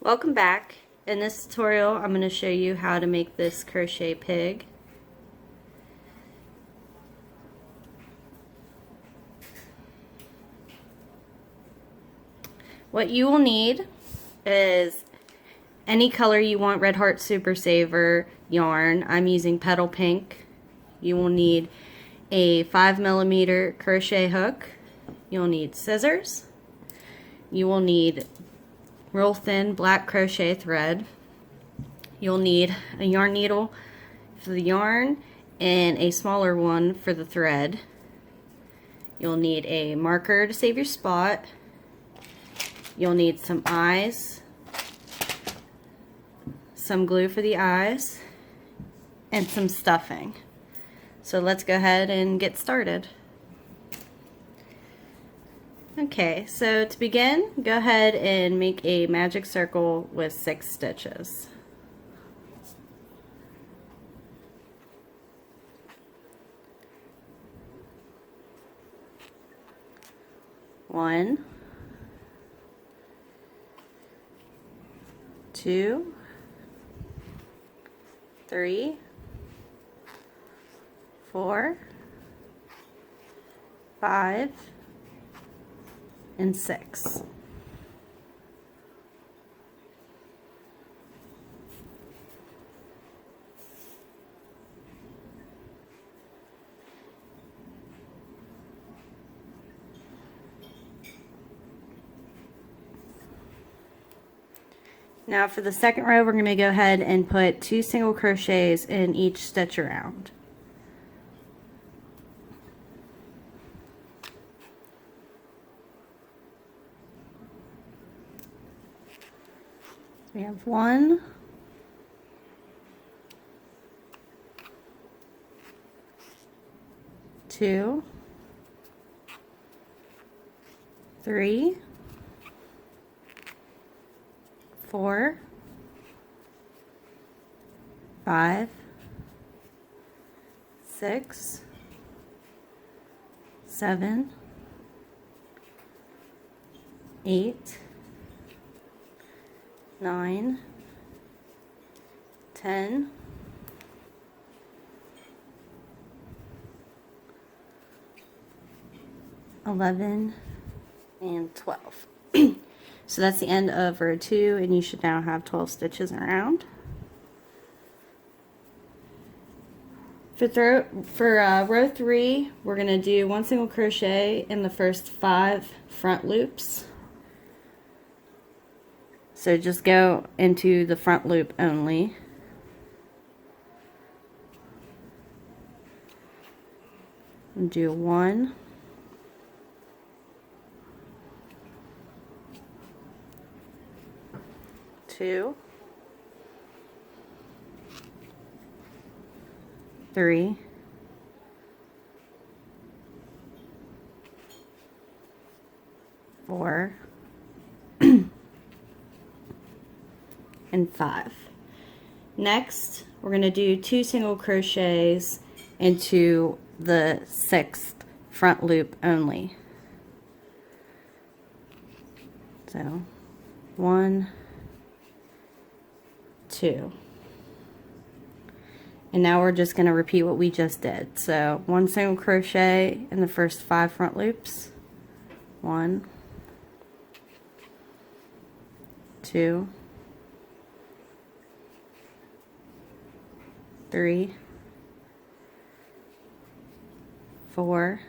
Welcome back. In this tutorial I'm going to show you how to make this crochet pig. What you will need is any color you want, Red Heart Super Saver yarn. I'm using Petal Pink. You will need a 5mm crochet hook. You'll need scissors. You will need real thin black crochet thread. You'll need a yarn needle for the yarn and a smaller one for the thread. You'll need a marker to save your spot. You'll need some eyes, some glue for the eyes, and some stuffing. So let's go ahead and get started. Okay, so to begin, go ahead and make a magic circle with 6 stitches. One, 2, 3, 4, 5, and 6. Now for the second row, we're going to go ahead and put 2 single crochets in each stitch around. We have 1, 2, 3, 4, 5, 6, 7, 8, 9, 10, 11, and 12. So that's the end of row 2, and you should now have 12 stitches around. For row 3, we're going to do 1 single crochet in the first 5 front loops. So just go into the front loop only. And do 1, 2, 3, 4, and 5. Next, we're going to do 2 single crochets into the 6th front loop only. So 1, 2. And now we're just going to repeat what we just did. So 1 single crochet in the first 5 front loops. 1, 2, 3, 4,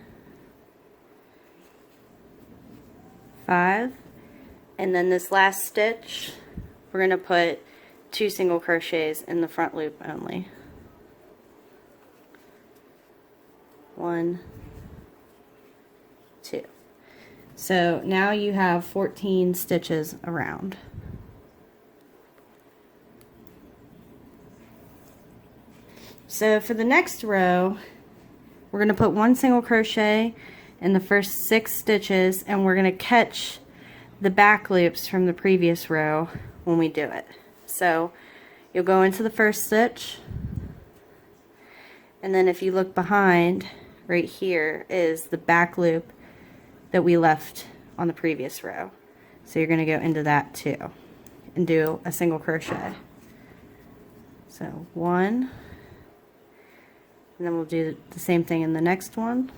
5, and then this last stitch we're going to put 2 single crochets in the front loop only. 1, 2. So now you have 14 stitches around. So for the next row, we're going to put 1 single crochet in the first 6 stitches, and we're going to catch the back loops from the previous row when we do it. So you'll go into the first stitch, and then if you look behind, right here is the back loop that we left on the previous row. So you're going to go into that too. and do a single crochet. So 1, and then we'll do the same thing in the next one.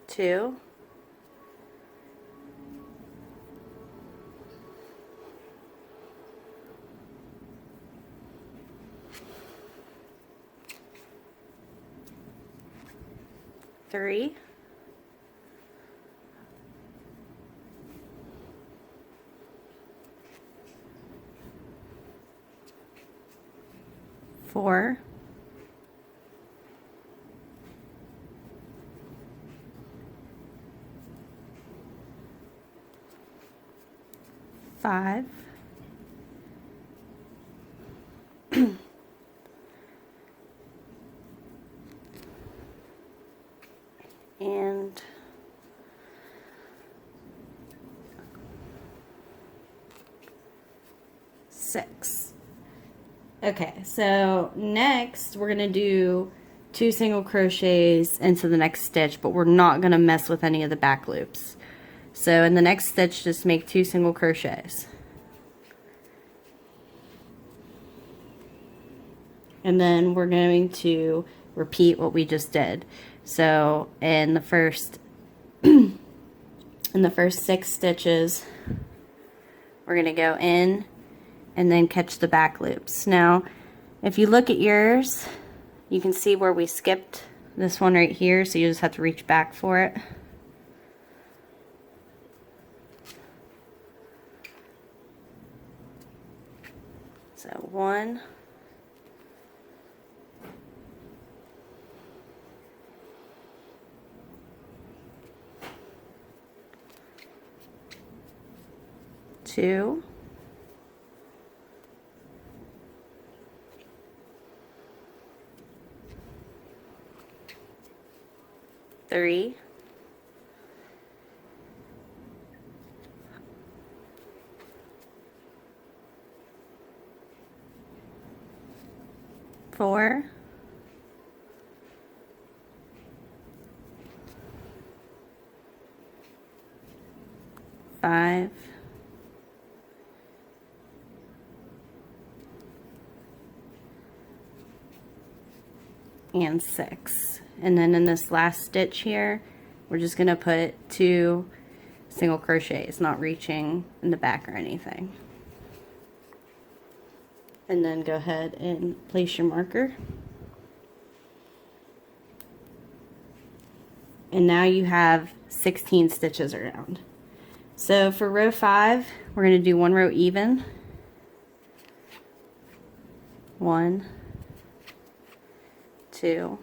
2, 3, 4, 5, and 6. Okay, so next we're going to do 2 single crochets into the next stitch, but we're not going to mess with any of the back loops. So in the next stitch, just make 2 single crochets. And then we're going to repeat what we just did. So in the first 6 stitches, we're going to go in and then catch the back loops. Now, if you look at yours, you can see where we skipped this one right here, so you just have to reach back for it. So 1, 2, 3, 4, 5, and 6. And then in this last stitch here, we're just going to put 2 single crochets, not reaching in the back or anything. And then go ahead and place your marker. And now you have 16 stitches around. So for row 5, we're going to do 1 row even. 1, 2,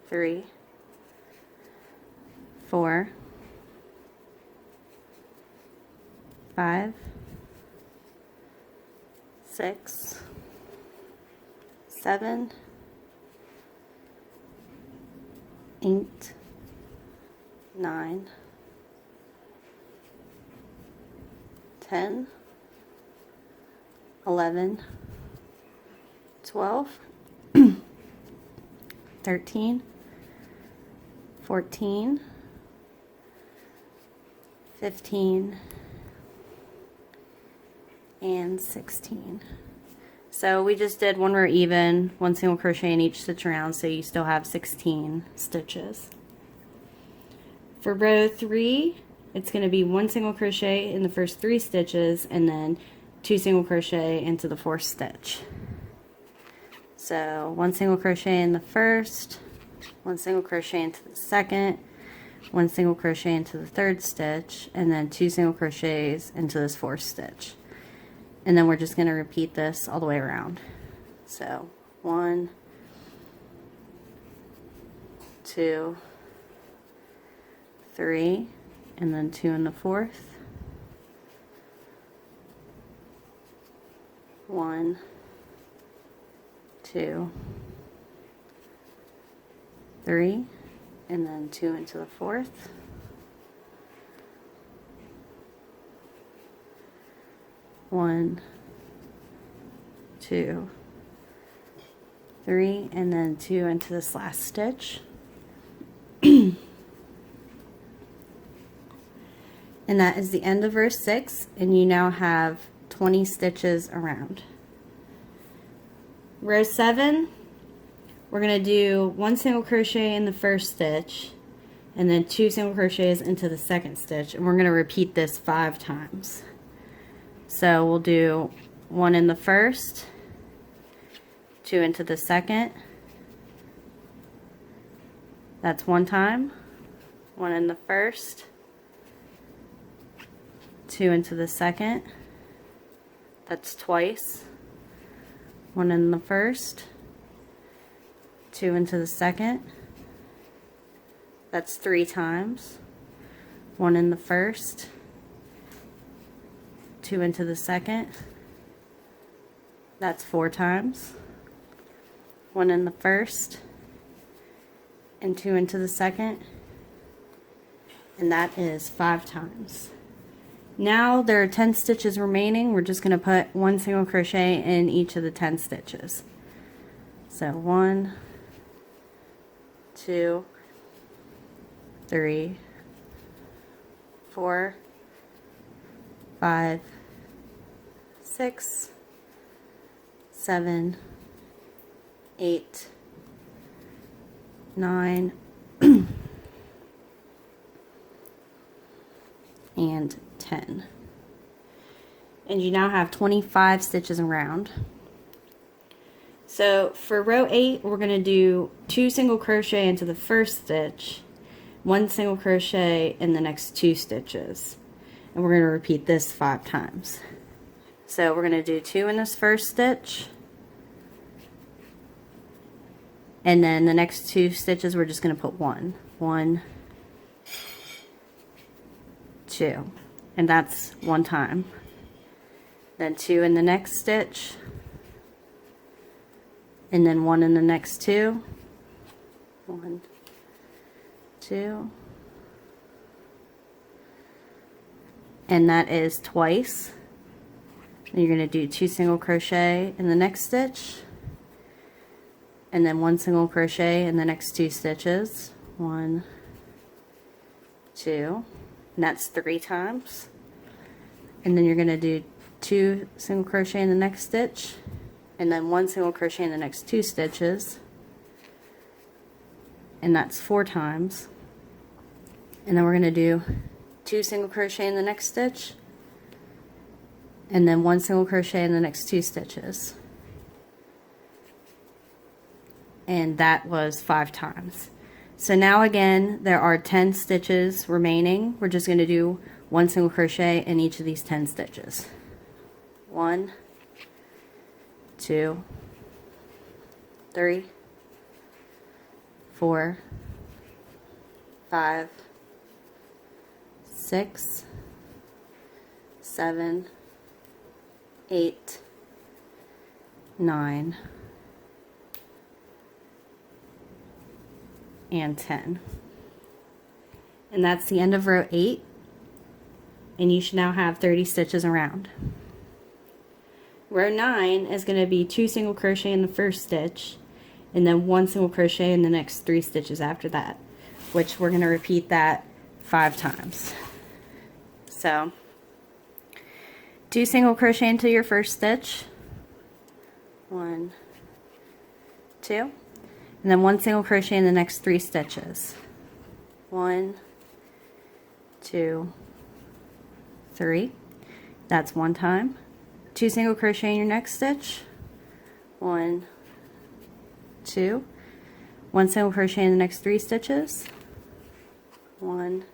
3, 4, 5, 6, 7, 8, 9, 10, 11, 12, 13, 14, 15, and 16. So we just did 1 row even, 1 single crochet in each stitch around, so you still have 16 stitches. For row 3, it's going to be 1 single crochet in the first 3 stitches and then 2 single crochet into the 4th stitch. So 1 single crochet in the first, 1 single crochet into the second, 1 single crochet into the 3rd stitch, and then 2 single crochets into this 4th stitch. And then we're just going to repeat this all the way around. So 1, 2, 3, and then 2 in the 4th. 1, 2, 3, and then 2 into the 4th. 1, 2, 3, and then 2 into this last stitch. And that is the end of row 6, and you now have 20 stitches around. Row 7, we're going to do 1 single crochet in the first stitch and then 2 single crochets into the second stitch, and we're going to repeat this 5 times. So we'll do 1 in the first, 2 into the second, that's 1 time, 1 in the first, 2 into the second, that's twice, 1 in the first, 2 into the second, that's 3 times, 1 in the first, 2 into the second, that's 4 times, 1 in the first, and 2 into the second, and that is 5 times. Now there are 10 stitches remaining. We're just going to put 1 single crochet in each of the 10 stitches. So 1, 2, 3, 4, 5, 6, 7, 8, 9, and 10. And you now have 25 stitches around. So for row 8, we're going to do 2 single crochet into the first stitch, 1 single crochet in the next 2 stitches, and we're going to repeat this 5 times. So we're going to do 2 in this first stitch, and then the next 2 stitches we're just going to put 1, 1, 2, and that's 1 time. Then 2 in the next stitch, and then 1 in the next 2, 1, 2, and that is twice. Then you're going to do 2 single crochet in the next stitch, and then 1 single crochet in the next 2 stitches, 1, 2, and that's 3 times. And then you're going to do 2 single crochet in the next stitch, and then 1 single crochet in the next 2 stitches, and that's 4 times. And then we're going to do 2 single crochet in the next stitch, and then 1 single crochet in the next 2 stitches, and that was 5 times. So now again there are 10 stitches remaining. We're just going to do 1 single crochet in each of these 10 stitches. 1, 2, 3, 4, 5, 6, 7, 8, 9, and 10. And that's the end of row 8, and you should now have 30 stitches around. Row 9 is going to be 2 single crochet in the first stitch, and then 1 single crochet in the next 3 stitches after that, which we're going to repeat that 5 times. So 2 single crochet into your first stitch, 1, 2, and then 1 single crochet in the next 3 stitches, 1, 2, 3, that's 1 time. 2 single crochet in your next stitch, 1, 2, 1 single crochet in the next 3 stitches, 1,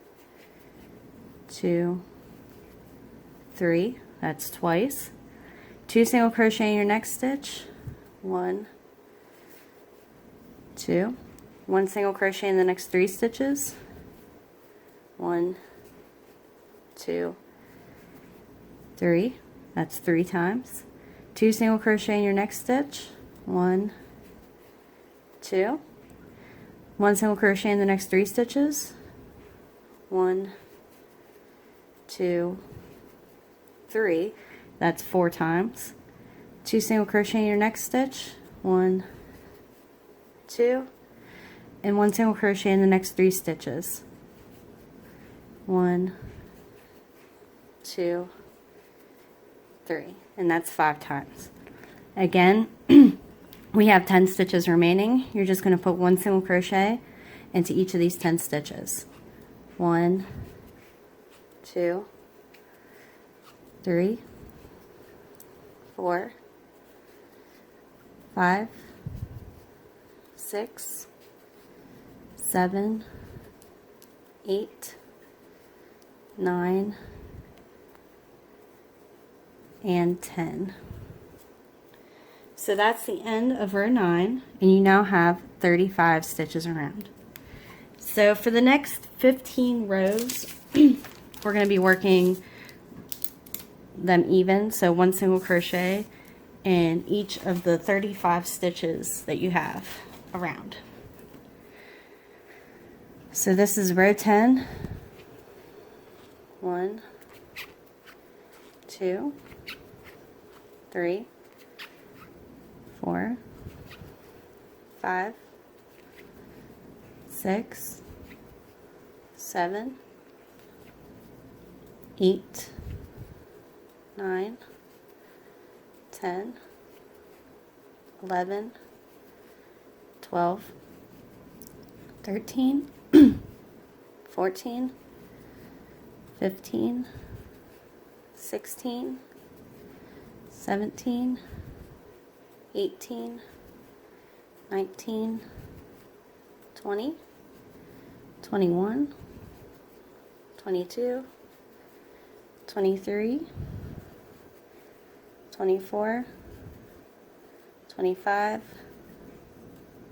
2, 3, that's twice. 2 single crochet in your next stitch, 1, 2, 1 single crochet in the next 3 stitches, 1, 2, 3, that's 3 times. 2 single crochet in your next stitch, 1, 2, 1 single crochet in the next 3 stitches, 1, 2, 3, that's 4 times. 2 single crochet in your next stitch, 1, 2, and 1 single crochet in the next 3 stitches, 1, 2, 3, and that's 5 times. Again, we have 10 stitches remaining. You're just going to put 1 single crochet into each of these 10 stitches. 1, 2, 3, 4, 5, 6, 7, 8, 9, and 10. So that's the end of row 9, and you now have 35 stitches around. So for the next 15 rows, we're going to be working them even, so 1 single crochet in each of the 35 stitches that you have around. So this is row 10. 1, 2, 3, 4, 5, 6, 7, 8, 9, 10, 11, 12, 13, 14, 15, 16, 17, 18, 19, 20, 21, 22, 23, 24, 25,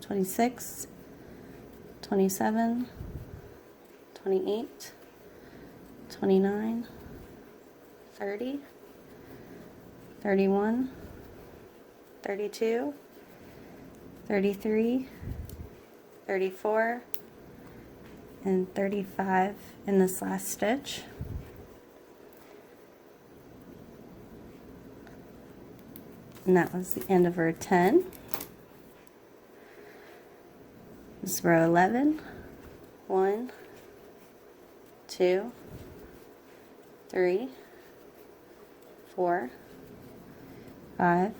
26, 27, 28, 29, 30, 31, 32, 33, 34, and 35 in this last stitch. And that was the end of row 10. This is row 11. 1, 2, 3, 4, 5,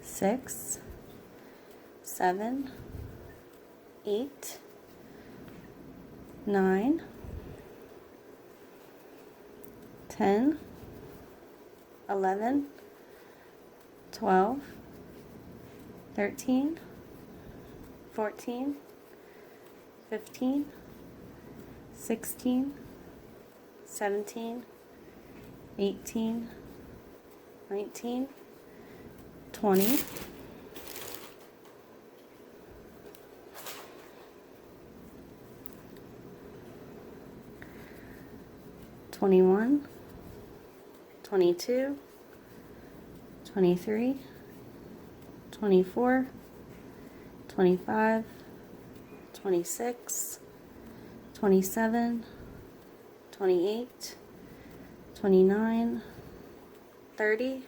6, 7, 8, 9, 10, 11, 12, 13, 14, 15, 16, 17, 18, 19, 20, 21, 22, 23, 24, 25, 26, 27, 28, 29, 30,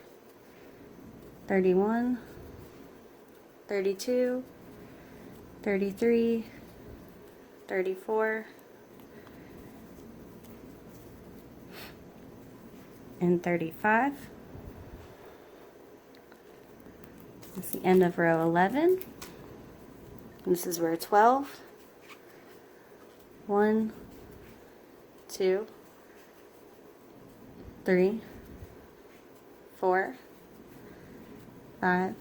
31, 32, 33, 34, and 35. That's the end of row 11. This is row 12. 1, 2, 3, 4, 5,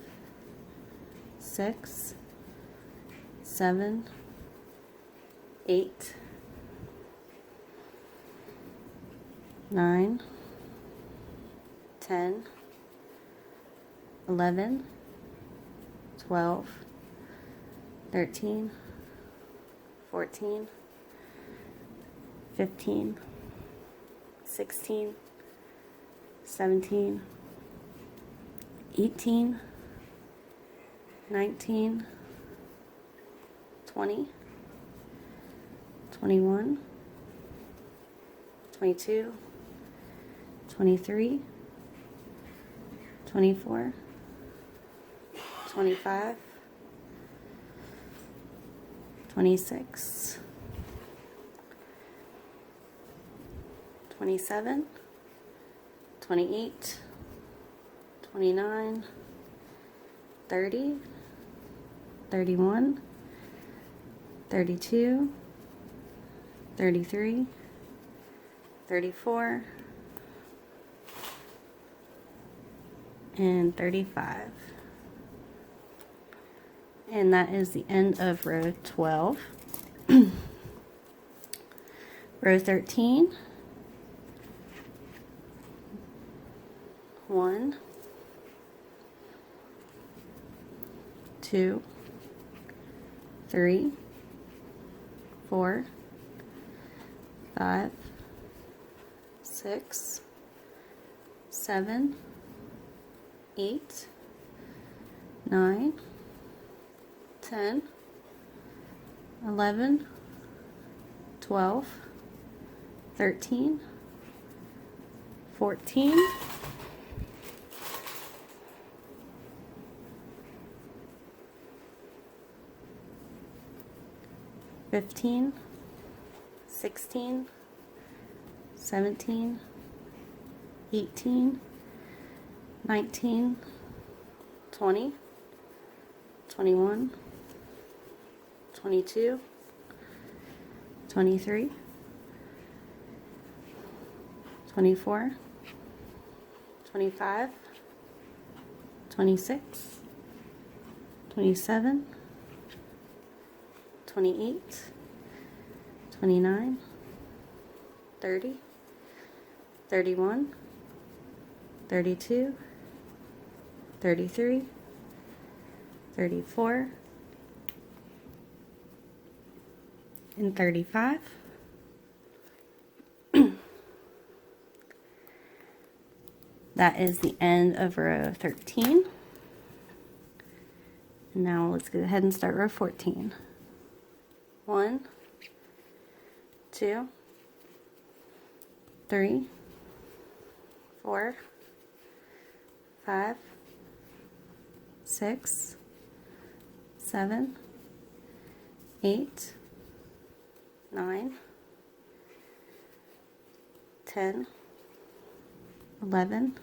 6, 7, 8, 9, 10, 11, 12, 13, 14, 15, 16, 17, 18, 19, 20, 21, 22, 23, 24, 25, 26, 27, 28, 29, 30, 31, 32, 33, 34, and 35. And that is the end of row 12. Row 13, 1, 2, 3, 4, 5, 6, 7, 8, 9, 10, 11, 12, 13, 14, 15, 16, 17, 18, 19, 20, 21, 22, 23, 24, 25, 26, 27, 28, 29, 30, 31, 32, 33, 34, and 35. That is the end of row 13. And now let's go ahead and start row 14. 1, 2, 3, 4, 5, 6, 7, 8, 9, 10, 11,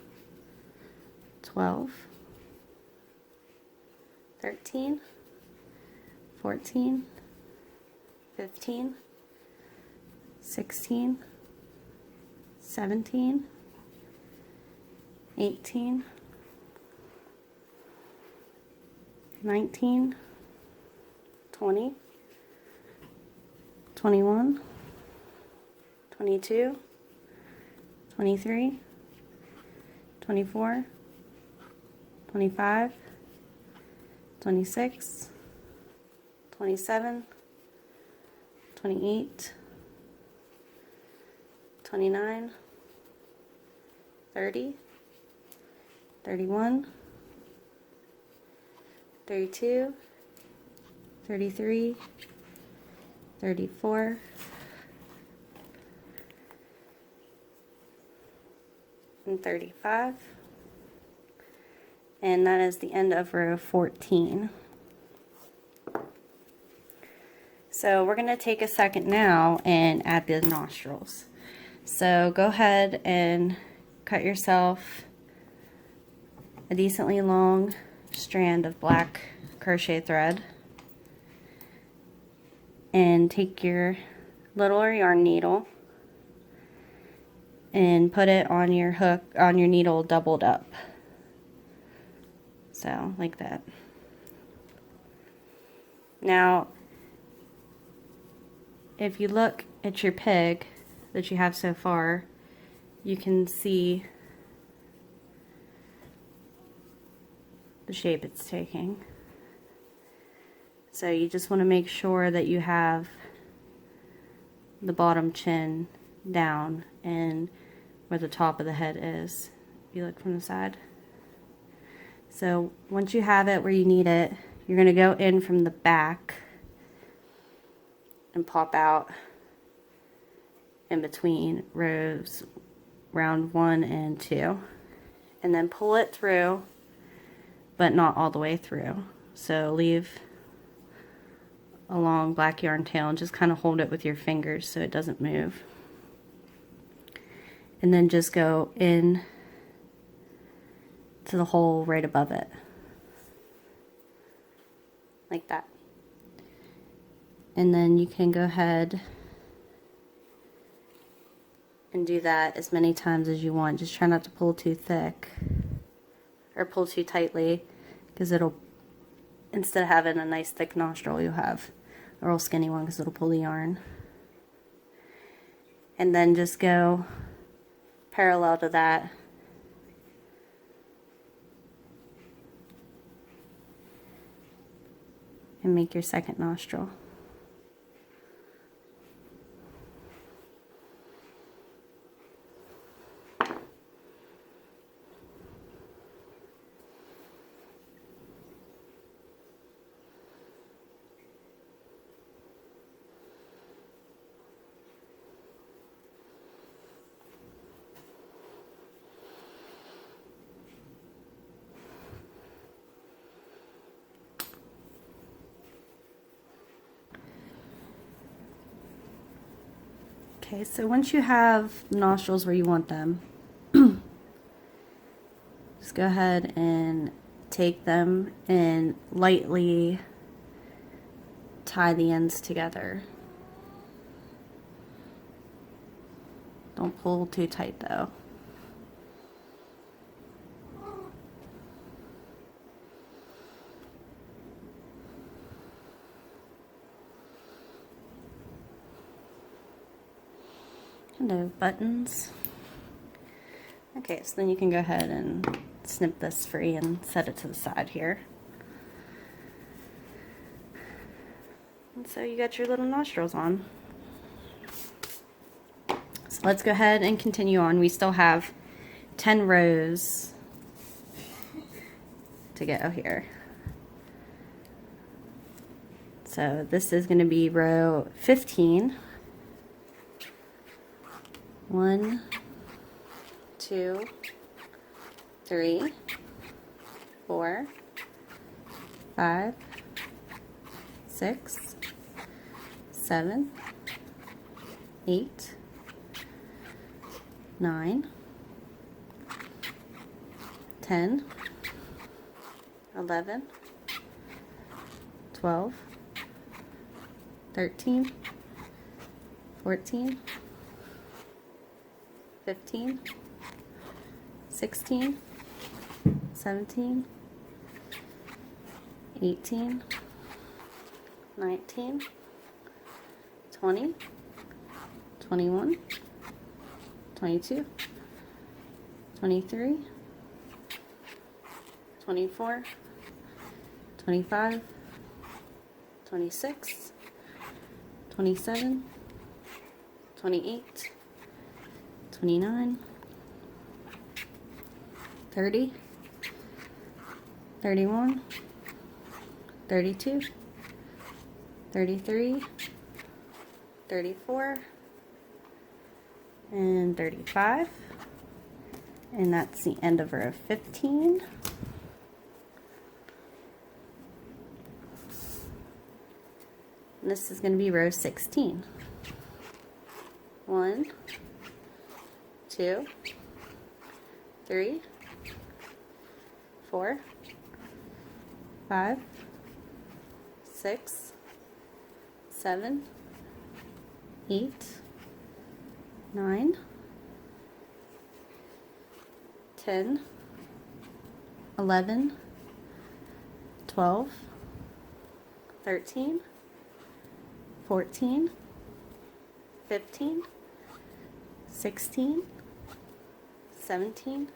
12, 13, 14, 15, 16, 17, 18, 19, 20, 21, 22, 23, 24, 25, 26, 27, 28, 29, 30, 31, 32, 33, 34, and 35. And that is the end of row 14. So we're going to take a second now and add the nostrils. So go ahead and cut yourself a decently long strand of black crochet thread and take your little yarn needle and put it on your hook, on your needle doubled up. So, like that. Now, if you look at your pig that you have so far, you can see the shape it's taking. So you just want to make sure that you have the bottom chin down and where the top of the head is, if you look from the side. So once you have it where you need it, you're going to go in from the back and pop out in between rows, round 1 and 2, and then pull it through, but not all the way through. So leave a long black yarn tail and just kind of hold it with your fingers so it doesn't move. and then just go in to the hole right above it, like that. And then you can go ahead and do that as many times as you want. Just try not to pull too thick or pull too tightly, because it'll, instead of having a nice thick nostril, you'll have a real skinny one because it'll pull the yarn. And then just go parallel to that and make your second nostril. Okay, so once you have nostrils where you want them, just go ahead and take them and lightly tie the ends together. Don't pull too tight though. No buttons. Okay, so then you can go ahead and snip this free and set it to the side here. And so you got your little nostrils on. So let's go ahead and continue on. We still have 10 rows to go here. So this is going to be row 15. 1, 2, 3, 4, 5, 6, 7, 8, 9, 10, 11, 12, 13, 14, 15, 16, 17, 18, 19, 20, 21, 22, 23, 24, 25, 26, 27, 28, 29, 30, 31, 32, 33, 34, and 35. And that's the end of row 15. And this is going to be row 16. 1, 2, 3, 4, 5, 6, 7, 8, 9, 10, 11, 12, 13, 14, 15, 16, 17,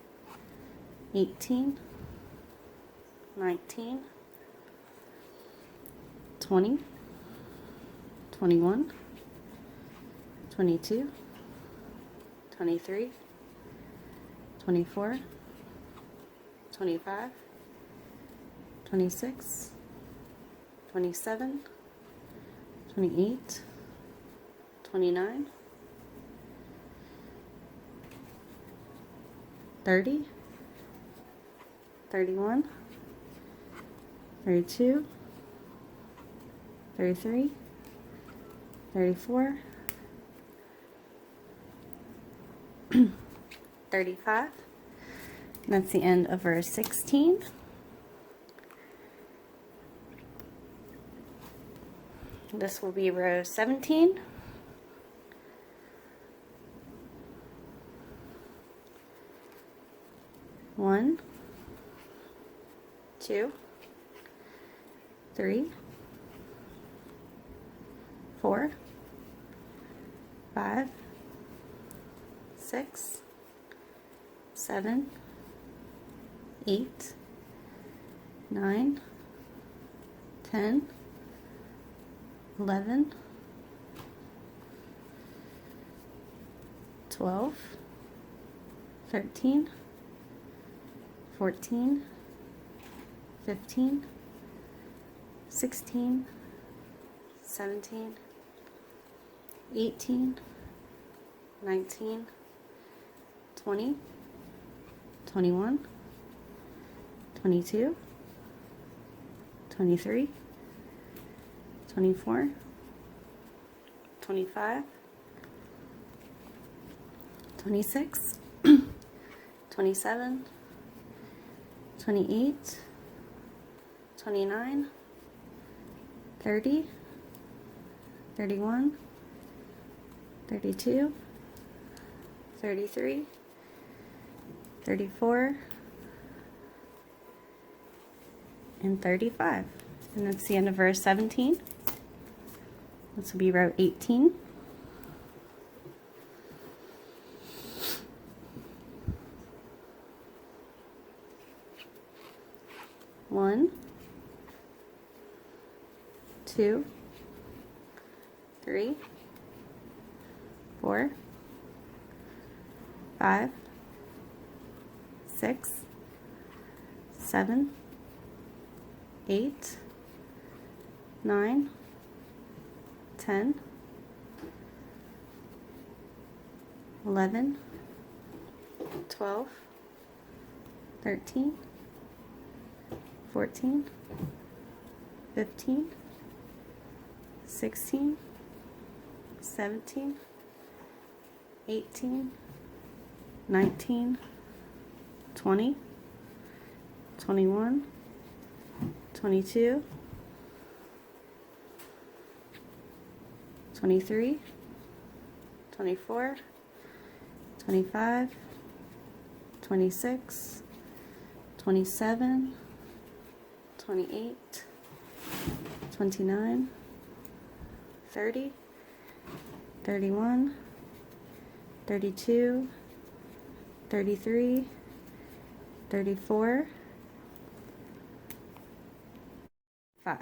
18, 19, 20, 21, 22, 23, 24, 25, 26, 27, 28, 29, 30, 31, 32, 33, 34, 35. And that's the end of row 16. This will be row 17. One, 2, 3, 4, 5, 6, 7, 8, 9, 10, 11, 12, 13, 14, 15, 16, 17, 18, 19, 20, 21, 22, 23, 24, 25, 26, 27, 28, 29, 30, 31, 32, 33, 34, and 35. And that's the end of row 17. This will be row 18. One, 2, 3, 4, 5, 6, 7, 8, 9, 10, 11, 12, 13, 14, 15, 16, 17, 18, 19, 20, 21, 22, 23, 24, 25, 26, 27, 28, 29, 30, 31, 32, 33, 34, 5.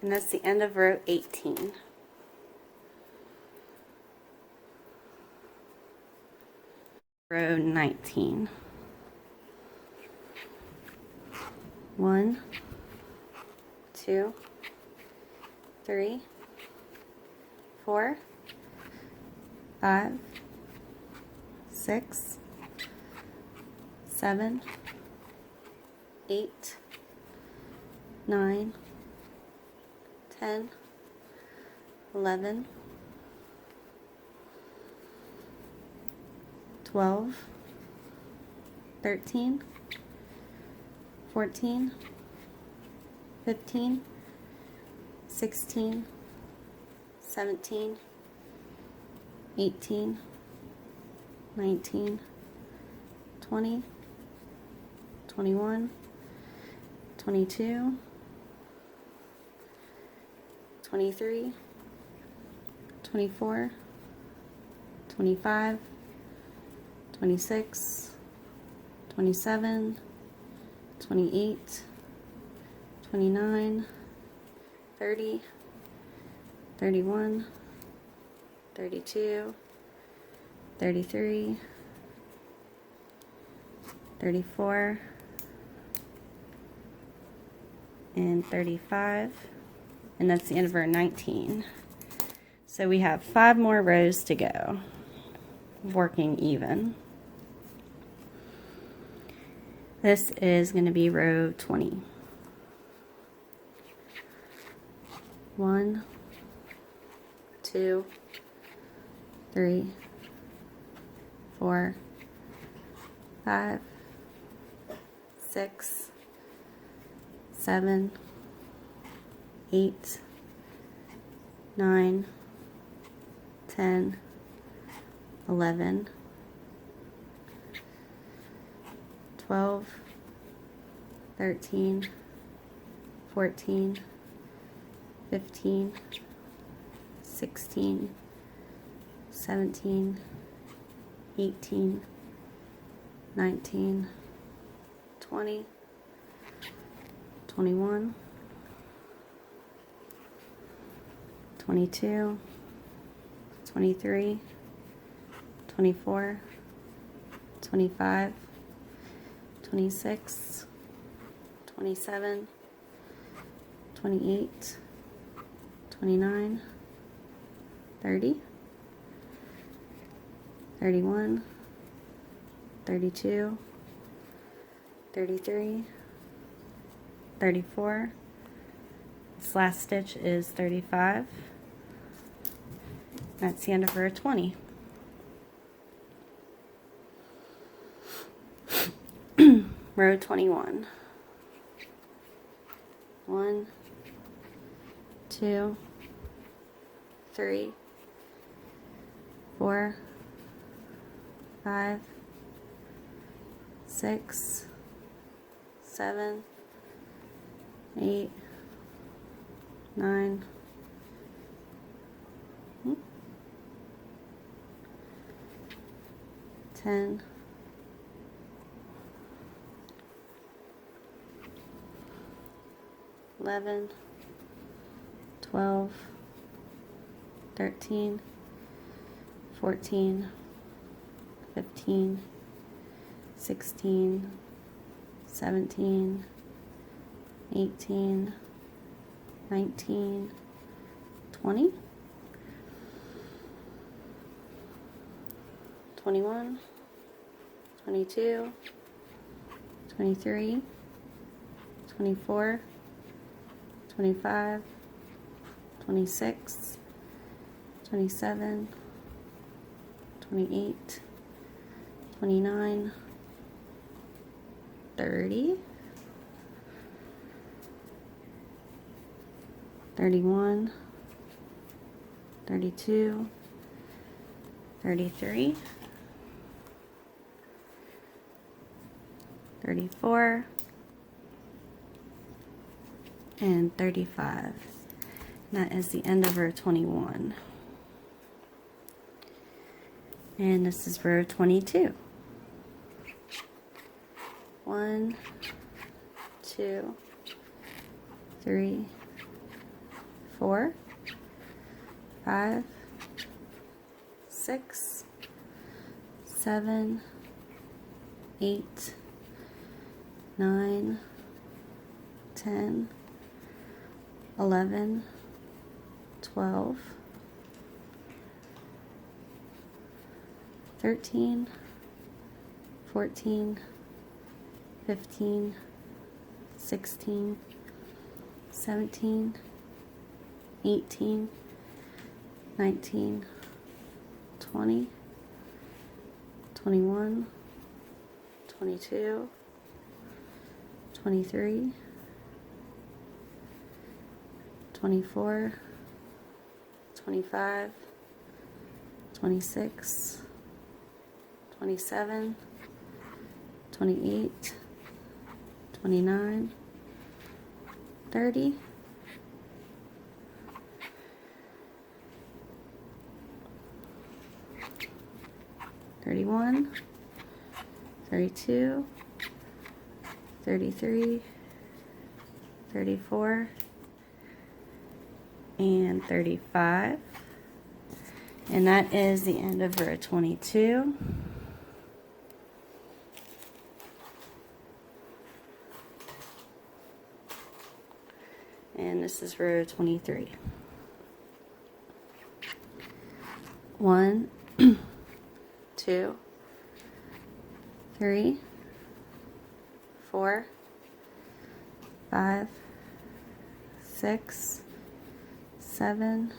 And that's the end of row 18. Row 19. 1, 2, 3, 4, 5, 6, 7, 8, 9, 10, 11, 12, 13, 14, 15, 16, 17, 18, 19, 20, 21, 22, 23, 24, 25, 26, 27, 28, 29, 30, 31, 32, 33, 34, and 35. And that's the end of row 19. So we have 5 more rows to go, working even. This is going to be row 20. 1, 2, 3, 4, 5, 6, 7, 8, 9, 10, 11, 12, 13, 14, 15, 16, 17, 18, 19, 20, 21, 22, 23, 24, 25, 26, 27, 28, 29, 30, 31, 32, 33, 34. This last stitch is 35. That's the end of row 20. Row 21. 1, 2, 3, 4, 5, 6, 7, 8, 9, 10, 11, 12, 13, 14, 15, 16, 17, 18, 19, 20, 21, 22, 23, 24, 25, 26, 27, 28, 29, 30, 31, 32, 33, 34, and 35. And that is the end of row 21. And this is row 22. 1, 2, 3, 4, 5, 6, 7, 8, 9, 10, 11, 12, 13, 14, 15, 16, 17, 18, 19, 20, 21, 22, 23, 24, 25, 26, 27, 28, 29, 30, 31, 32, 33, 34, and 35. And that is the end of row 22. And this is row 23. 1, 2, 3, 4, 5, 6, 7,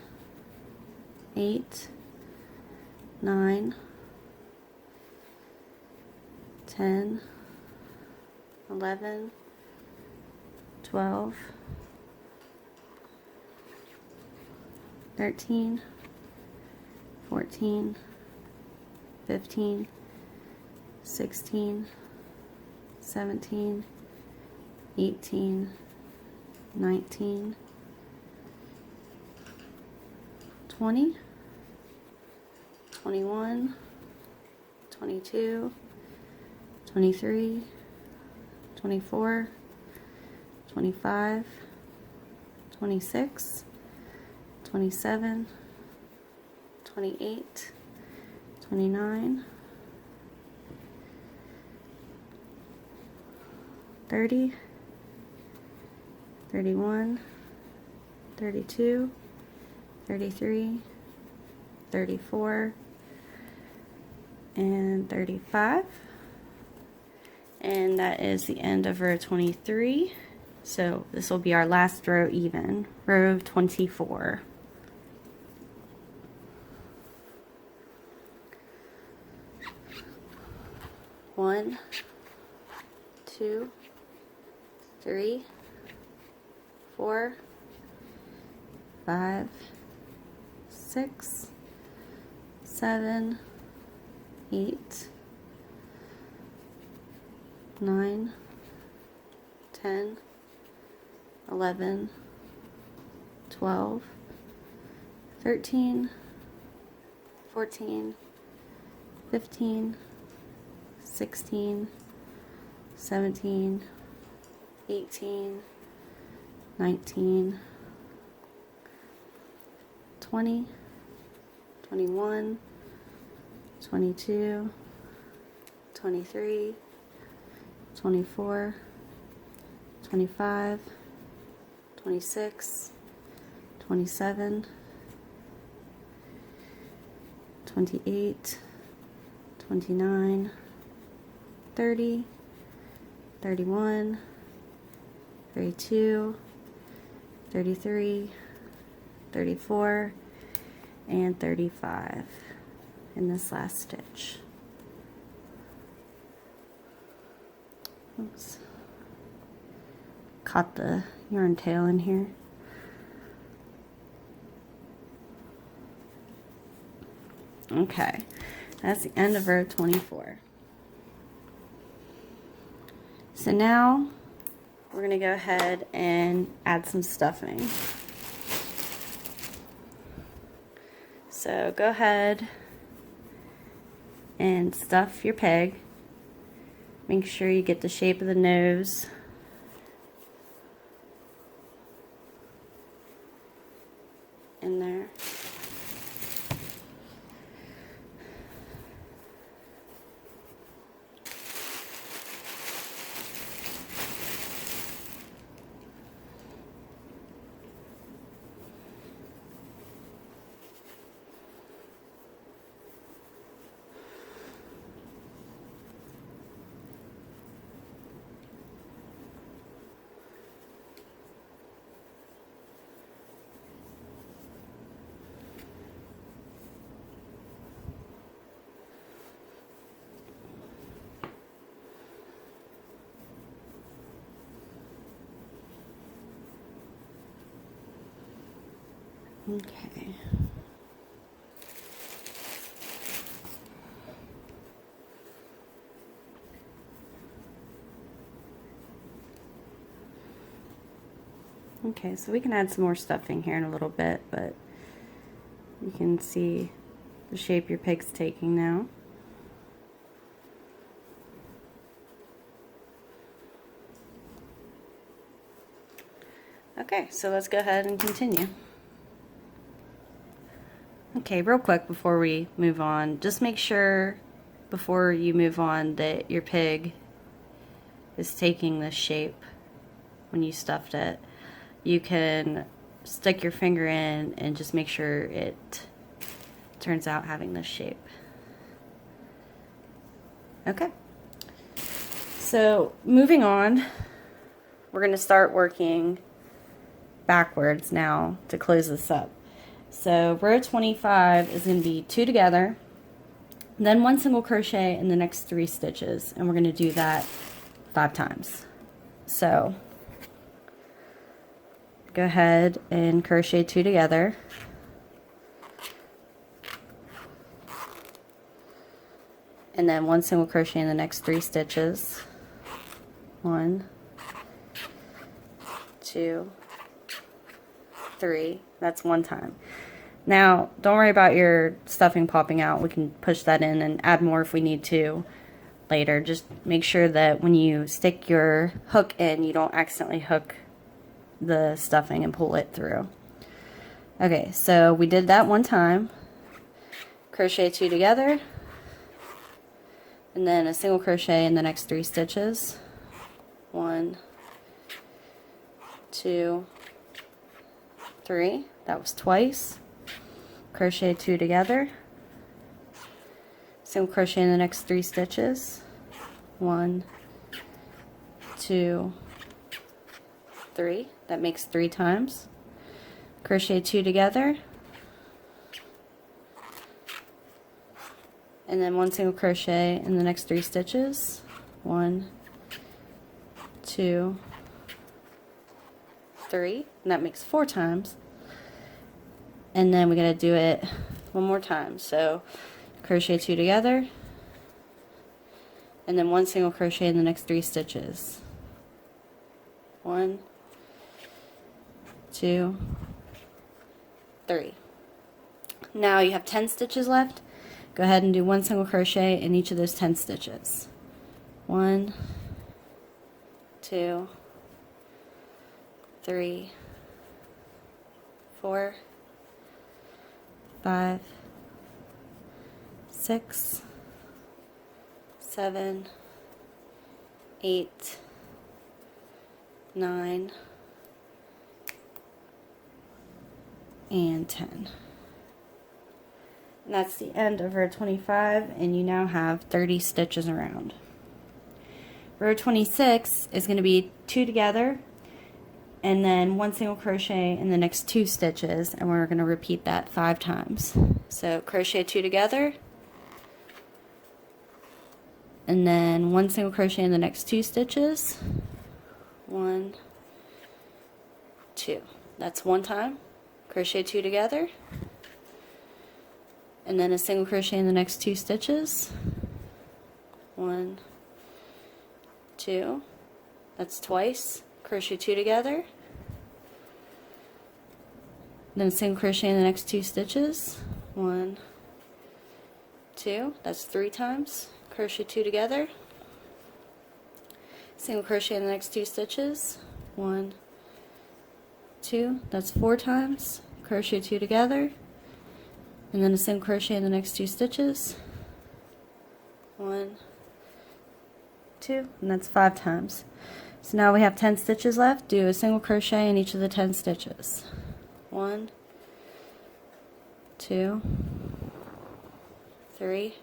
8, 9, 10, 11, 12, 13, 14, 15, 16, 17, 18, 19, 20, 21, 22, 23, 24, 25, 26, 27, 28, 29, 30, 31, 32, 33, 34, and 35. And that is the end of row 23. So this will be our last row even, row 24. One, two, three, 4, 5, 6, 7, 8, 9, 10, 11, 12, 13, 14, 15, 16, 17, 18, 19, 20, 21, 22, 23, 24, 25, 26, 27, 28, 29, 30, 31, 32, 33, 34, and 35 in this last stitch. Oops. Caught the yarn tail in here. Okay, that's the end of row 24. So now we're going to go ahead and add some stuffing. So go ahead and stuff your pig. Make sure you get the shape of the nose. In there. Okay. Okay, so we can add some more stuffing here in a little bit, but you can see the shape your pig's taking now. Okay, so let's go ahead and continue. Okay, real quick before we move on, just make sure before you move on that your pig is taking this shape when you stuffed it. You can stick your finger in and just make sure it turns out having this shape. Okay, so moving on, we're going to start working backwards now to close this up. So row 25 is going to be 2 together, then 1 single crochet in the next 3 stitches, and we're going to do that 5 times. So go ahead and crochet 2 together, and then 1 single crochet in the next 3 stitches. 1, 2, 3. That's 1 time. Now, don't worry about your stuffing popping out. We can push that in and add more if we need to later. Just make sure that when you stick your hook in, you don't accidentally hook the stuffing and pull it through. Okay, so we did that 1 time. Crochet 2 together, and then a single crochet in the next 3 stitches. 1, 2, 3. That was twice. Crochet 2 together, single crochet in the next 3 stitches. 1, 2, 3. That makes 3 times. Crochet 2 together, and then 1 single crochet in the next 3 stitches. 1, 2, 3, and that makes 4 times. And then we're going to do it one more time. So crochet 2 together, and then 1 single crochet in the next 3 stitches. 1, 2, 3. Now you have 10 stitches left. Go ahead and do 1 single crochet in each of those 10 stitches. 1, 2, 3, 4, 5, 6, 7, 8, 9, and 10. And that's the end of row 25, and you now have 30 stitches around. Row 26 is going to be 2 together, and then 1 single crochet in the next 2 stitches, and we're going to repeat that 5 times. So crochet 2 together, and then 1 single crochet in the next 2 stitches. 1, 2. That's 1 time. Crochet 2 together, and then a single crochet in the next 2 stitches. 1, 2. That's twice. Crochet 2 together, then a single crochet in the next 2 stitches. 1, 2. That's 3 times. Crochet 2 together, single crochet in the next 2 stitches. 1, 2. That's 4 times. Crochet 2 together, and then a single crochet in the next 2 stitches. 1, 2, and that's 5 times. So now we have 10 stitches left. Do a single crochet in each of the 10 stitches. 1, 2, 3,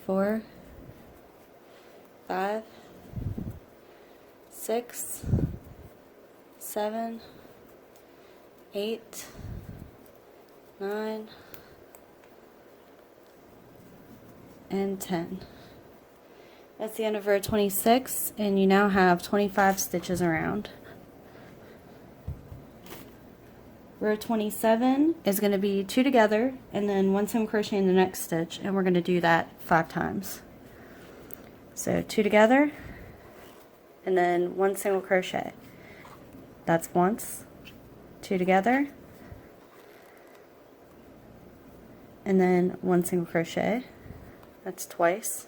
4, 5, 6, 7, 8, 9, and 10. That's the end of row 26, and you now have 25 stitches around. Row 27 is going to be 2 together, and then 1 single crochet in the next stitch, and we're going to do that 5 times. So 2 together, and then 1 single crochet. That's once. 2 together, and then 1 single crochet. That's twice.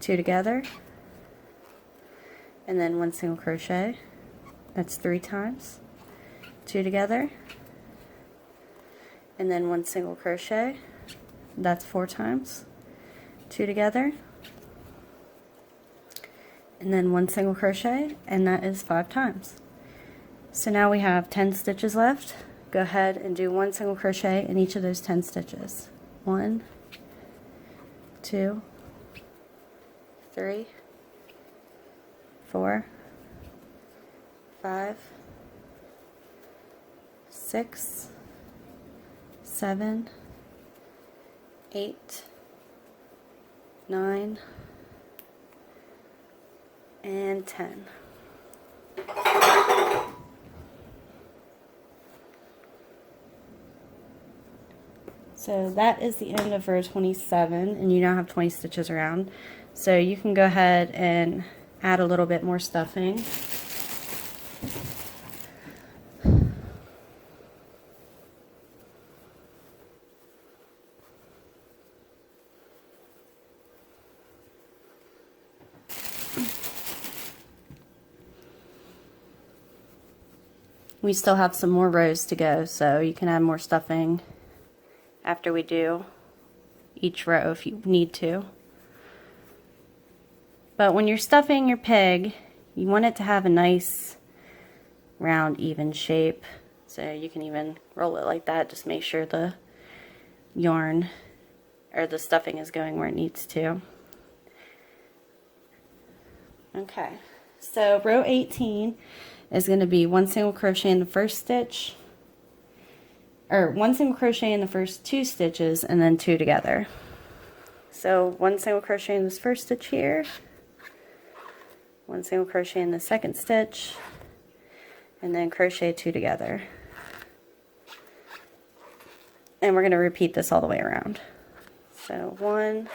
2 together, and then 1 single crochet. That's 3 times. 2 together, and then 1 single crochet. That's 4 times. 2 together, and then 1 single crochet, and that is 5 times. So now we have 10 stitches left. Go ahead and do 1 single crochet in each of those 10 stitches. 1, 2, 3, 4, 5, 6, 7, 8, 9, and 10. So that is the end of row 27, and you now have 20 stitches around. So you can go ahead and add a little bit more stuffing. We still have some more rows to go, so you can add more stuffing after we do each row if you need to. But when you're stuffing your pig, you want it to have a nice round even shape. So you can even roll it like that, just make sure the yarn or the stuffing is going where it needs to. Okay, so row 18 is going to be 1 single crochet in the first stitch, or 1 single crochet in the first 2 stitches and then 2 together. So 1 single crochet in this first stitch here, 1 single crochet in the second stitch, and then crochet 2 together. And we're going to repeat this all the way around. So 1,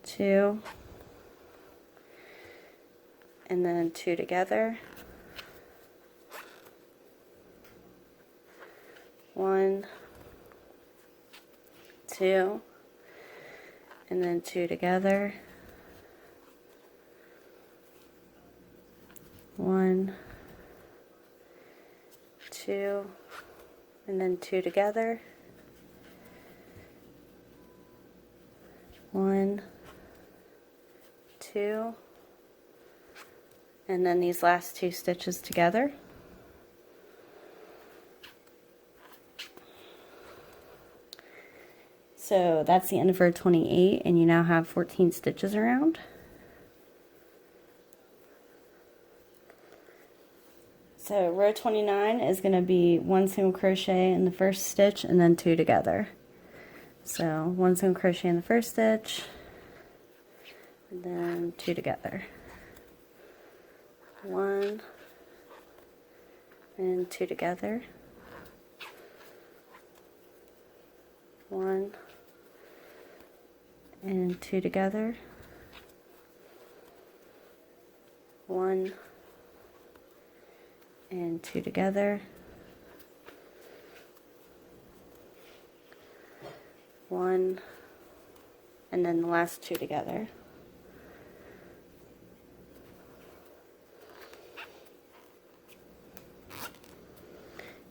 2, and then 2 together, 1, 2, and then 2 together, 1, 2, and then 2 together, 1, 2, and then these last 2 stitches together. So that's the end of row 28, and you now have 14 stitches around. So row 29 is going to be 1 single crochet in the first stitch and then 2 together. So 1 single crochet in the first stitch and then 2 together. 1 and 2 together. 1 and 2 together. 1 and 2 together. 1 and then the last 2 together.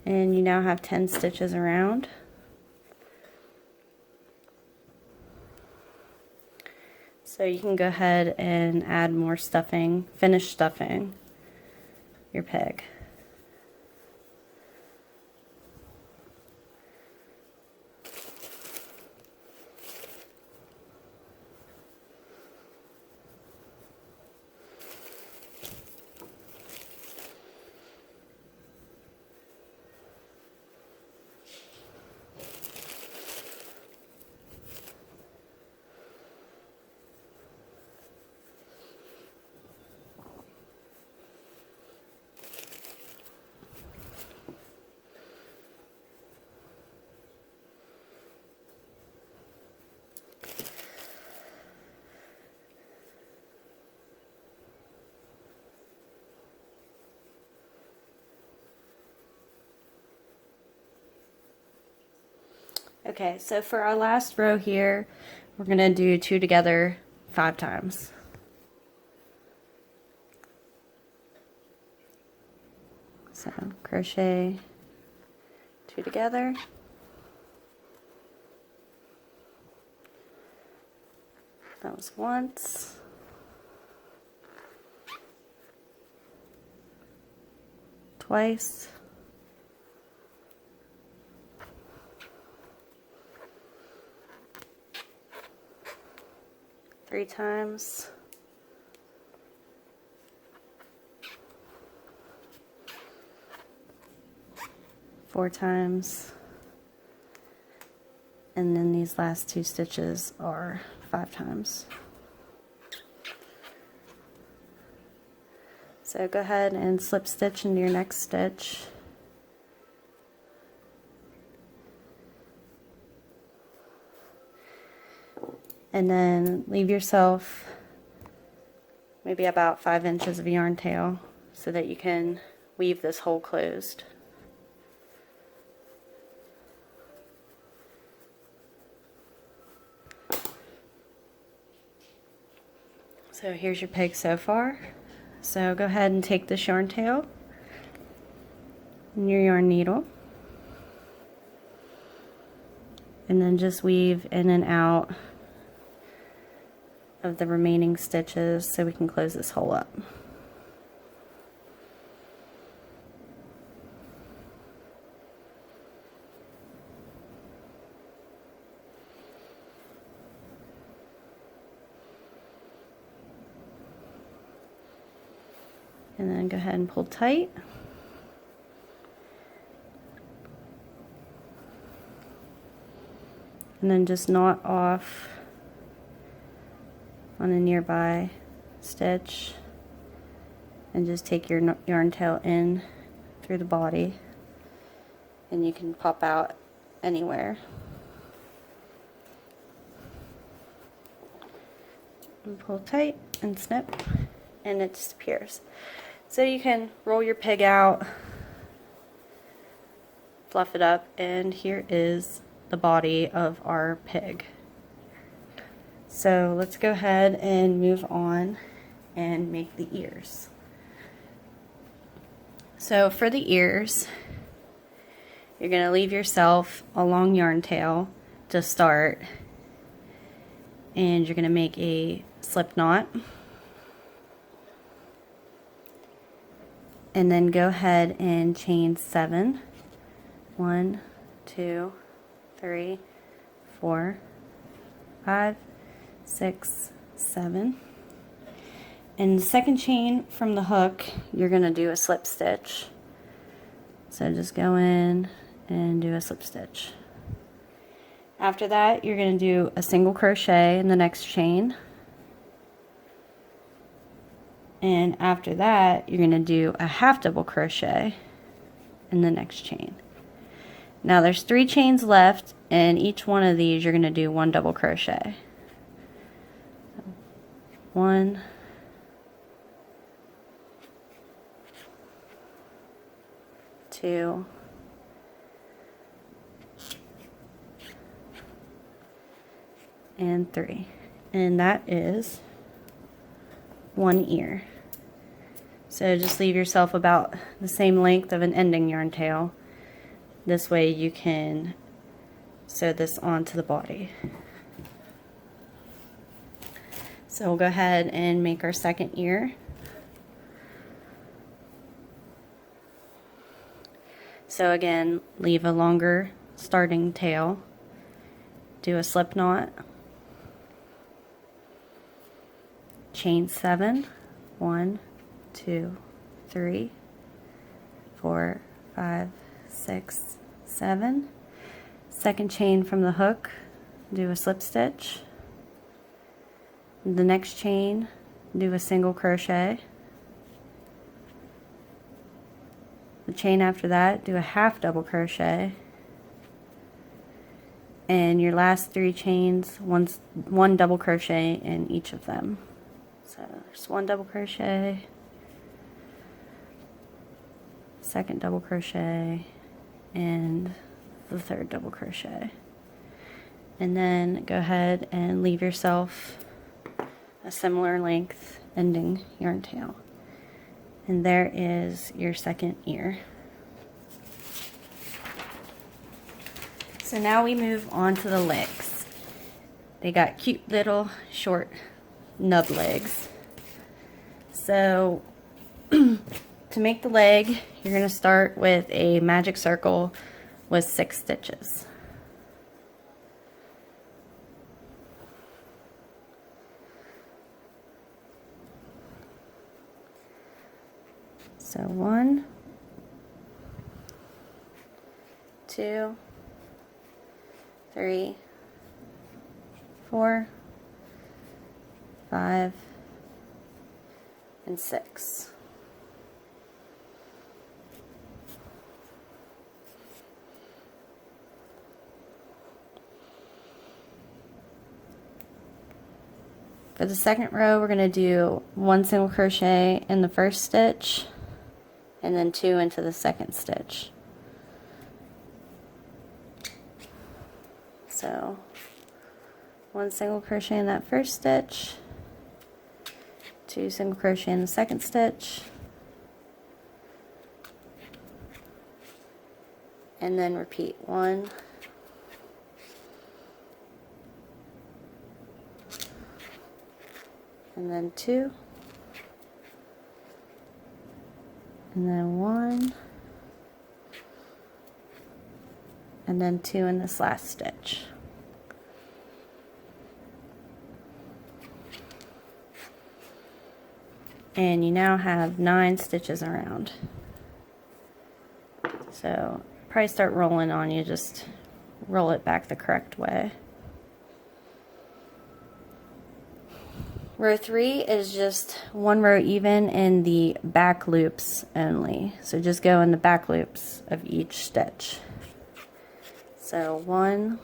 And you now have 10 stitches around. So you can go ahead and add more stuffing, finish stuffing your pig. Okay, so for our last row here, we're going to do 2 together 5 times. So crochet 2 together. That was once. Twice. 3 times. 4 times. and then these last 2 stitches are 5 times. So go ahead and slip stitch into your next stitch. And then leave yourself maybe about 5 inches of yarn tail so that you can weave this hole closed. So here's your pig so far. So go ahead and take this yarn tail and your yarn needle, and then just weave in and out of the remaining stitches so we can close this hole up. And then go ahead and pull tight. And then just knot off on a nearby stitch and just take your yarn tail in through the body, and you can pop out anywhere. And pull tight and snip, and it disappears. So you can roll your pig out, fluff it up, and here is the body of our pig. So let's go ahead and move on and make the ears. So for the ears, you're going to leave yourself a long yarn tail to start, and you're going to make a slip knot. And then go ahead and chain 7. 1, 2, 3, 4, 5, 6, 7. And the second chain from the hook, you're going to do a slip stitch. So just go in and do a slip stitch. After that, you're going to do a single crochet in the next chain. And after that, you're going to do a half double crochet in the next chain. Now there's 3 chains left, and each one of these you're going to do 1 double crochet. 1, 2, and 3. And that is 1 ear. So just leave yourself about the same length of an ending yarn tail. This way you can sew this onto the body. So we'll go ahead and make our second ear. So again, leave a longer starting tail, do a slip knot, chain 7, 1, 2, 3, 4, 5, 6, 7. Second chain from the hook, do a slip stitch. The next chain, do a single crochet. The chain after that, do a half double crochet. And your last 3 chains, one double crochet in each of them. So there's 1 double crochet, second double crochet, and the third double crochet. And then go ahead and leave yourself a similar length ending yarn tail. And there is your second ear. So now we move on to the legs. They got cute little short nub legs. So to make the leg, you're going to start with a magic circle with 6 stitches. So 1, 2, 3, 4, 5, and 6. For the second row, we're going to do 1 single crochet in the first stitch and then 2 into the second stitch. So 1 single crochet in that first stitch, 2 single crochet in the second stitch, and then repeat 1, and then 2, and then 1, and then 2 in this last stitch. And you now have 9 stitches around. So probably start rolling on you, just roll it back the correct way. Row 3 is just 1 row even in the back loops only. So just go in the back loops of each stitch. So 1,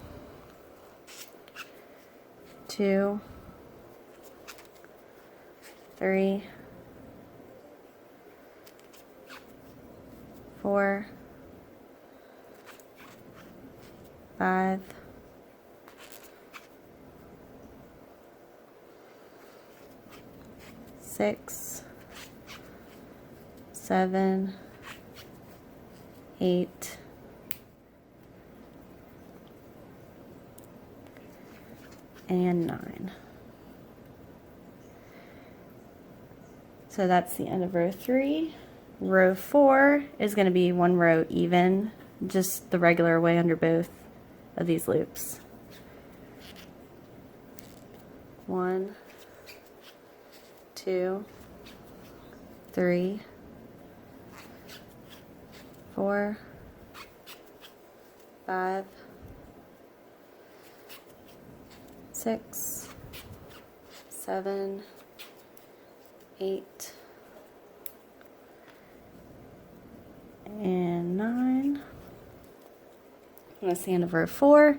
2, 3, 4, 5, 6, 7, 8, and 9. So that's the end of row 3. Row 4 is going to be 1 row even, just the regular way under both of these loops. 1, 2, 3, 4, 5, 6, 7, 8, and 9. That's the end of row 4.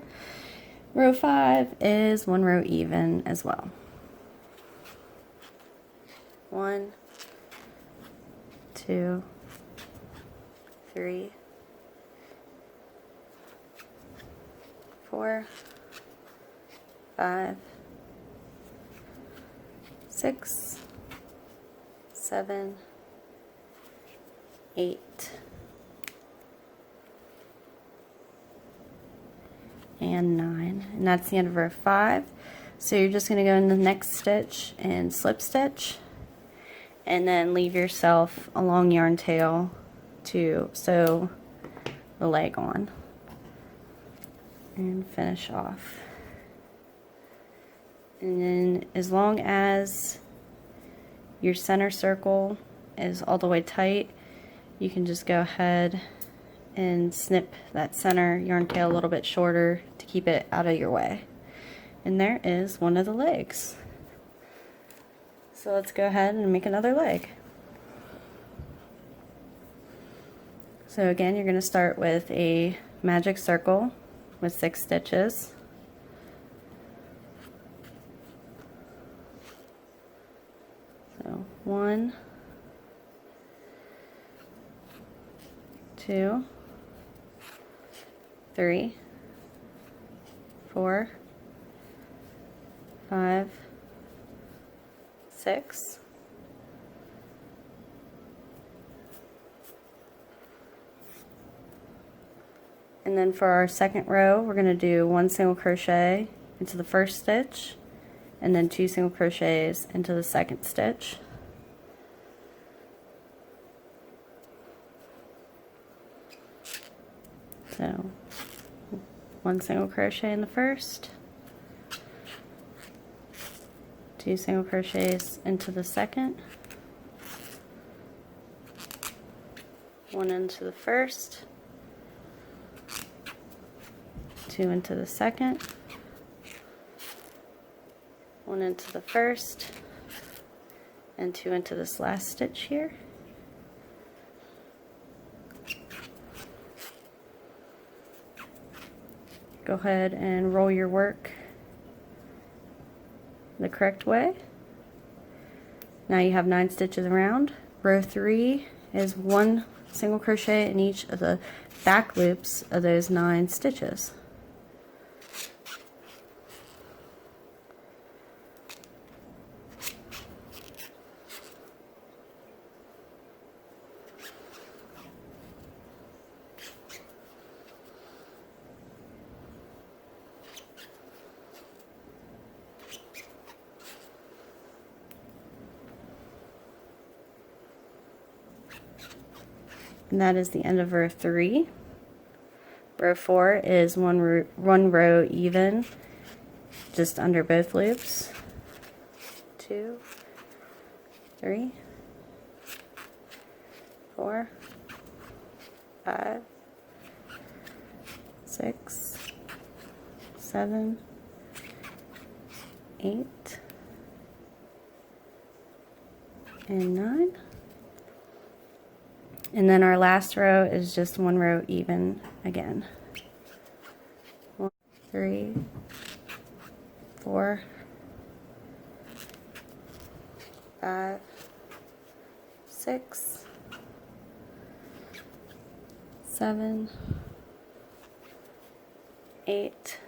Row 5 is 1 row even as well. 1, 2, 3, 4, 5, 6, 7, 8, and 9. And that's the end of row 5. So you're just going to go in the next stitch and slip stitch, and then leave yourself a long yarn tail to sew the leg on and finish off. And then as long as your center circle is all the way tight, you can just go ahead and snip that center yarn tail a little bit shorter to keep it out of your way. And there is one of the legs. So let's go ahead and make another leg. So again, you're going to start with a magic circle with 6 stitches. So 1, 2, 3, 4, 5, 6, and then for our second row, we're going to do 1 single crochet into the first stitch, and then 2 single crochets into the second stitch. So 1 single crochet in the first, 2 single crochets into the second, 1 into the first, 2 into the second, 1 into the first and 2 into this last stitch here. Go ahead and roll your work the correct way. Now you have 9 stitches around. Row 3 is 1 single crochet in each of the back loops of those 9 stitches. And that is the end of row 3. Row 4 is one row even, just under both loops. 2, 3, 4, 5, 6, 7, 8, and 9. And then our last row is just 1 row even again. 1, 3, 4, 5, 6, 7, 8,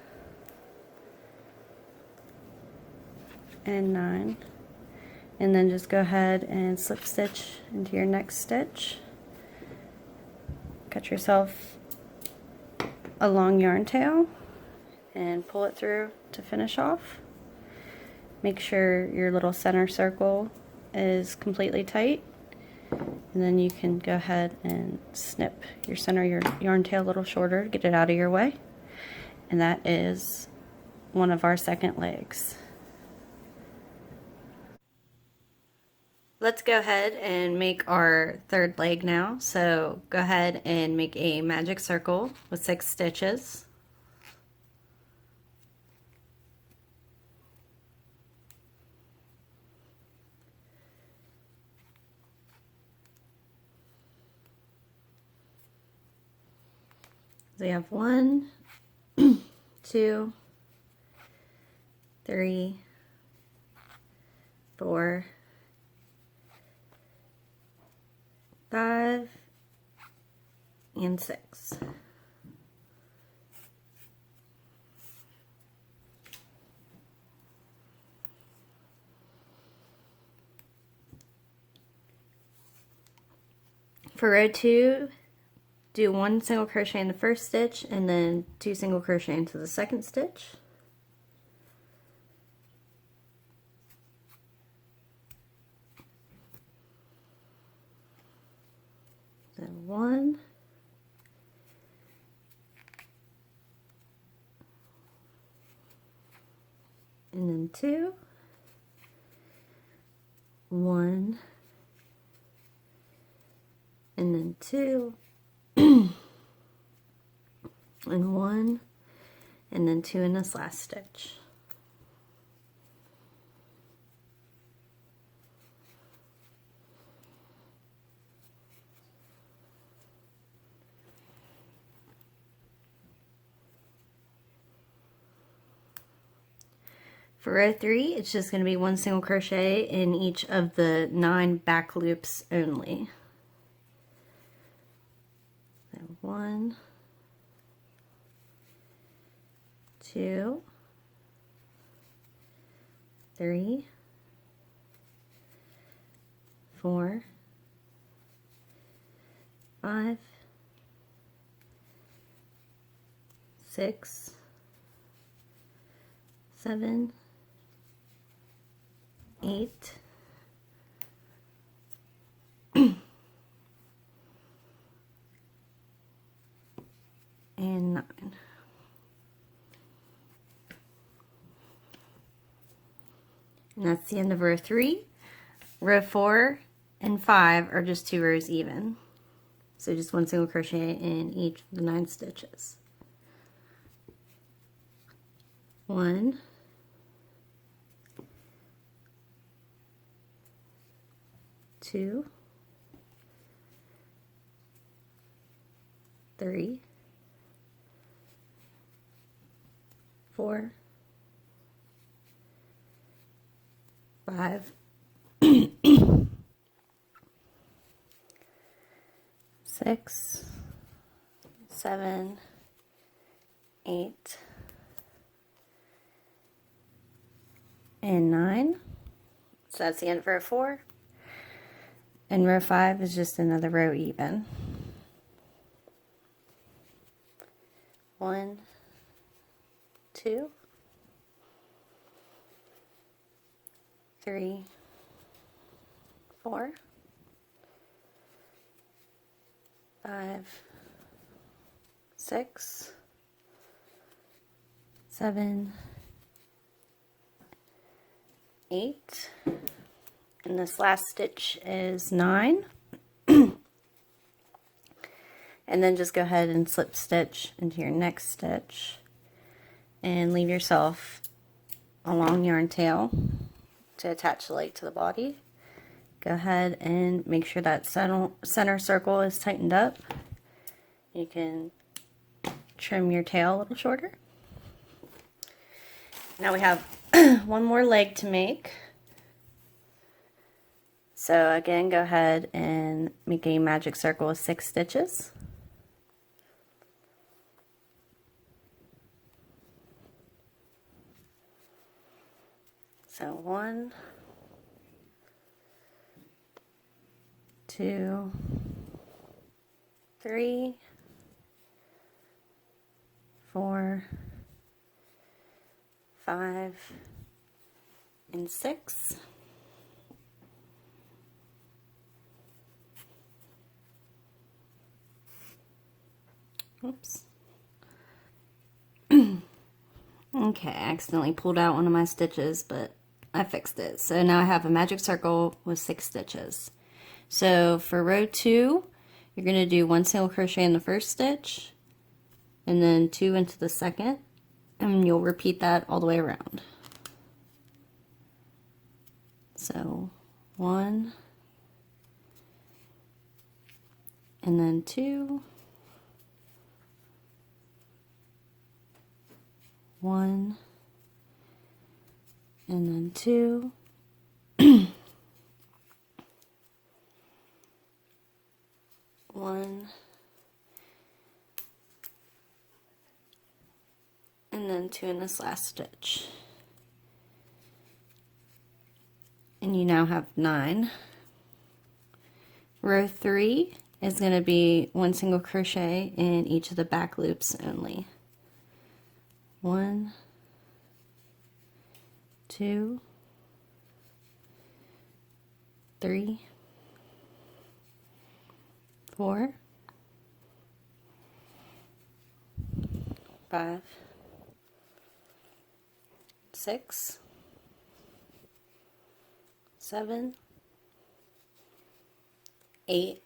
and 9. And then just go ahead and slip stitch into your next stitch. Cut yourself a long yarn tail and pull it through to finish off. Make sure your little center circle is completely tight, and then you can go ahead and snip your yarn tail a little shorter, get it out of your way. And that is one of our second legs. Let's go ahead and make our third leg now. So go ahead and make a magic circle with 6 stitches. So you have 1, 2, 3, 4, 5, and 6. For row 2, do 1 single crochet in the first stitch and then 2 single crochet into the second stitch. Then 1, and then 2, 1, and then 2, and 1, and then 2 in this last stitch. For row 3, it's just going to be 1 single crochet in each of the 9 back loops only. So 1, 2, 3, 4, 5, 6, 7, 8, and 9. And that's the end of row 3. Row 4 and 5 are just 2 rows even. So just 1 single crochet in each of the 9 stitches. 1, 2, 3, 4, 5, 6, 7, 8, and 9. So that's the end of row 4. And row 5 is just another row even. 1, 2, 3, 4, 5, 6, 7, 8, and this last stitch is 9. And then just go ahead and slip stitch into your next stitch and leave yourself a long yarn tail to attach the leg to the body. Go ahead and make sure that center circle is tightened up. You can trim your tail a little shorter. Now we have one more leg to make. So again, go ahead and make a magic circle with 6 stitches. So 1, 2, 3, 4, 5, and 6. Oops. Okay, I accidentally pulled out one of my stitches, but I fixed it. So now I have a magic circle with 6 stitches. So for row 2, you're going to do 1 single crochet in the first stitch, and then 2 into the second, and you'll repeat that all the way around. So 1, and then 2, 1, and then 2, 1, and then 2 in this last stitch. And you now have 9. Row 3 is going to be 1 single crochet in each of the back loops only. 1, 2, 3, 4, 5, 6, 7, 8,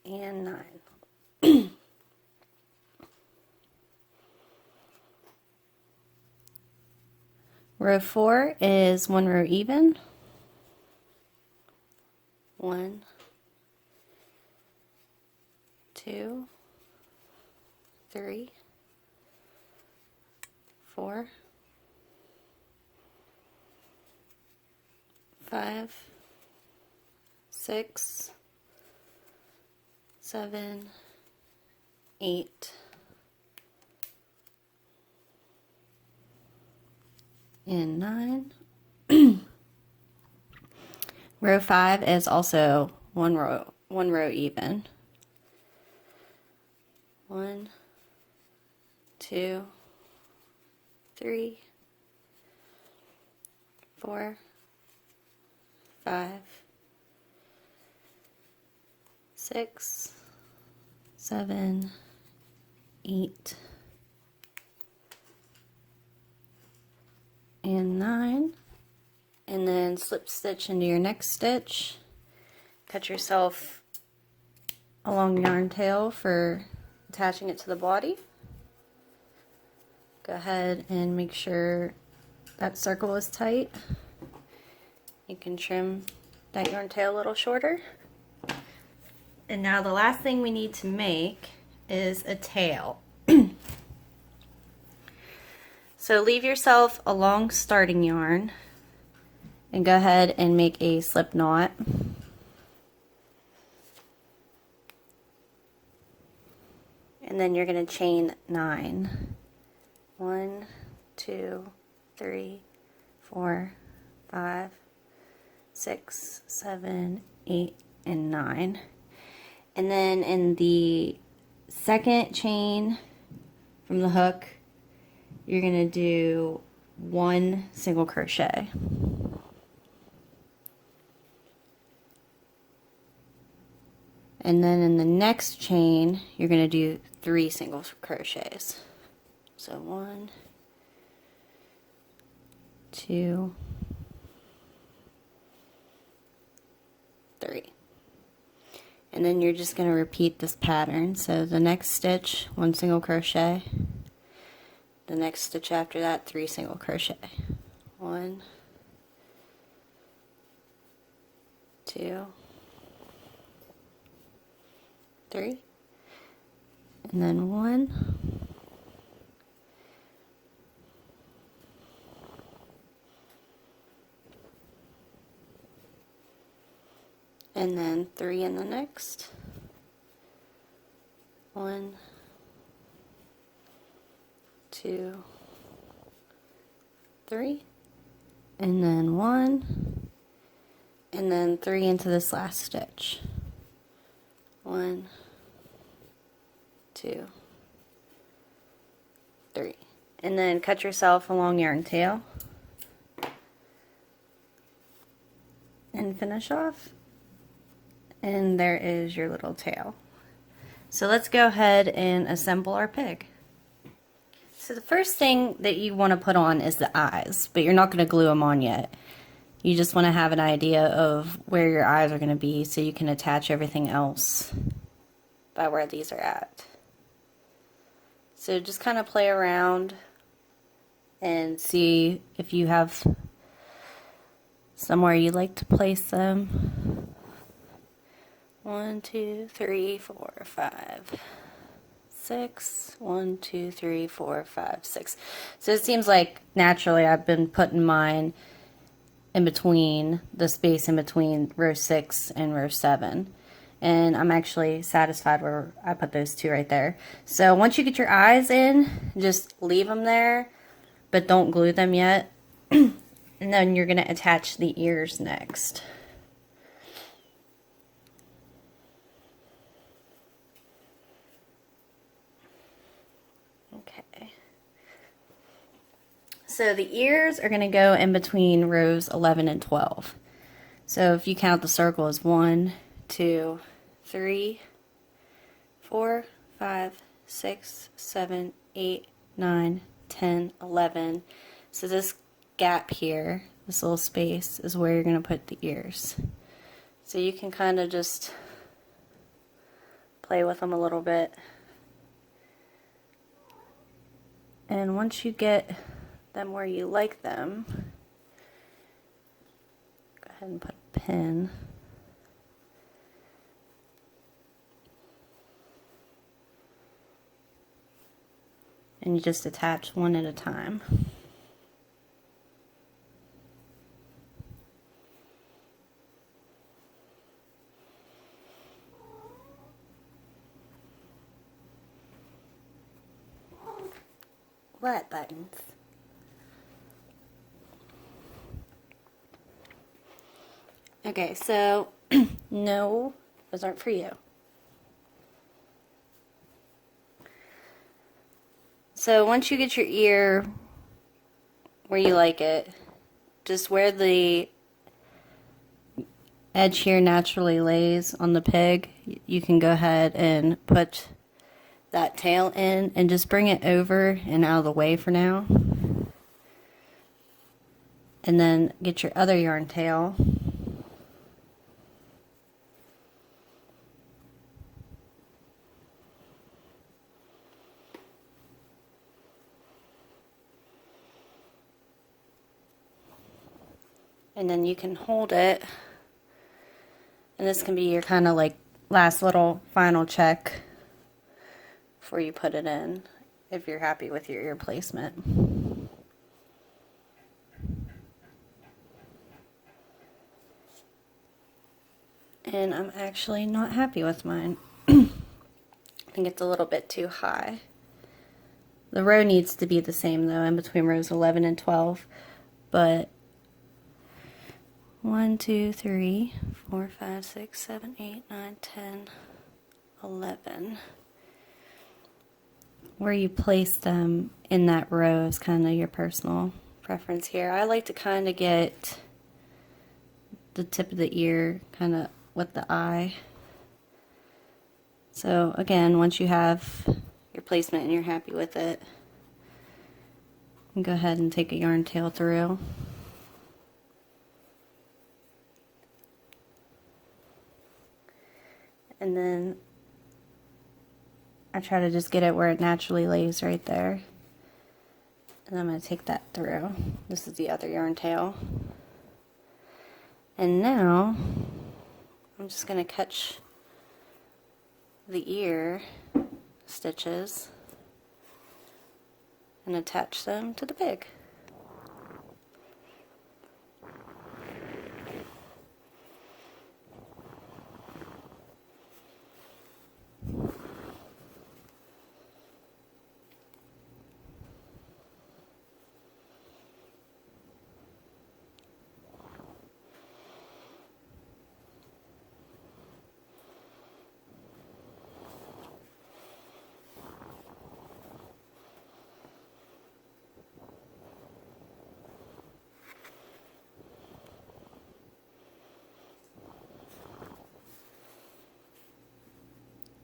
and 9. Row 4 is 1 row even. 1, 2, 3, 4, 5, 6, 7, 8, and 9. Row 5 is also one row even. 1, 2, 3, 4, 5, 6, 7, 8, and 9. And then slip stitch into your next stitch. Cut yourself a long yarn tail for attaching it to the body. Go ahead and make sure that circle is tight, you can trim that yarn tail a little shorter. And now the last thing we need to make is a tail. So leave yourself a long starting yarn and go ahead and make a slip knot. And then you're going to chain 9. 1, 2, 3, 4, 5, 6, 7, 8, and 9. And then in the second chain from the hook, you're going to do 1 single crochet. And then in the next chain, you're going to do 3 single crochets. So 1, 2, 3. And then you're just going to repeat this pattern. So the next stitch, 1 single crochet. The next stitch after that, 3 single crochet. 1, 2, 3, and then 1, and then 3 in the next. 1, 2, 3, and then 1, and then 3 into this last stitch. 1, 2, 3, and then cut yourself a long yarn tail and finish off, and there is your little tail. So let's go ahead and assemble our pig. So the first thing that you want to put on is the eyes, but you're not going to glue them on yet. You just want to have an idea of where your eyes are going to be so you can attach everything else by where these are at. So just kind of play around and see if you have somewhere you'd like to place them. 1, 2, 3, 4, 5, 6. 1, 2, 3, 4, 5, 6. So it seems like naturally I've been putting mine in between the space in between row 6 and row 7, and I'm actually satisfied where I put those 2 right there. So once you get your eyes in, just leave them there, but don't glue them yet. And then you're going to attach the ears next. Okay. So the ears are going to go in between rows 11 and 12. So if you count the circle as 1, 2, 3, 4, 5, 6, 7, 8, 9, 10, 11. So this gap here, this little space, is where you're going to put the ears. So you can kind of just play with them a little bit. And once you get them where you like them, go ahead and put a pin. And you just attach one at a time. What buttons? Okay, so no, those aren't for you. So once you get your ear where you like it, just where the edge here naturally lays on the pig, you can go ahead and put that tail in and just bring it over and out of the way for now. And then get your other yarn tail. and then you can hold it, and this can be your kind of like last little final check before you put it in, if you're happy with your ear placement. And I'm actually not happy with mine. I think it's a little bit too high. The row needs to be the same though, in between rows 11 and 12, but 1, 2, 3, 4, 5, 6, 7, 8, 9, 10, 11. Where you place them in that row is kind of your personal preference here. I like to kind of get the tip of the ear kind of with the eye. So again, once you have your placement and you're happy with it, you can go ahead and take a yarn tail through. And then I try to just get it where it naturally lays right there. And I'm going to take that through. This is the other yarn tail. And now I'm just going to catch the ear stitches and attach them to the pig.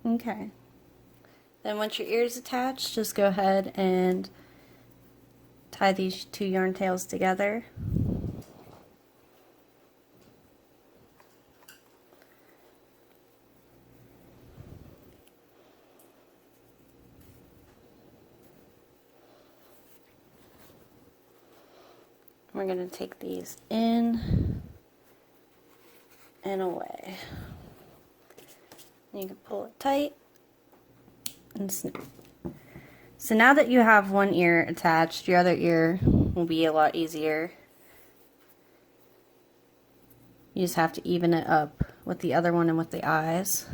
Okay. Then once your ear is attached, just go ahead and tie these two yarn tails together. We're going to take these in and away. You can pull it tight and snip. So now that you have one ear attached, your other ear will be a lot easier. You just have to even it up with the other one and with the eyes.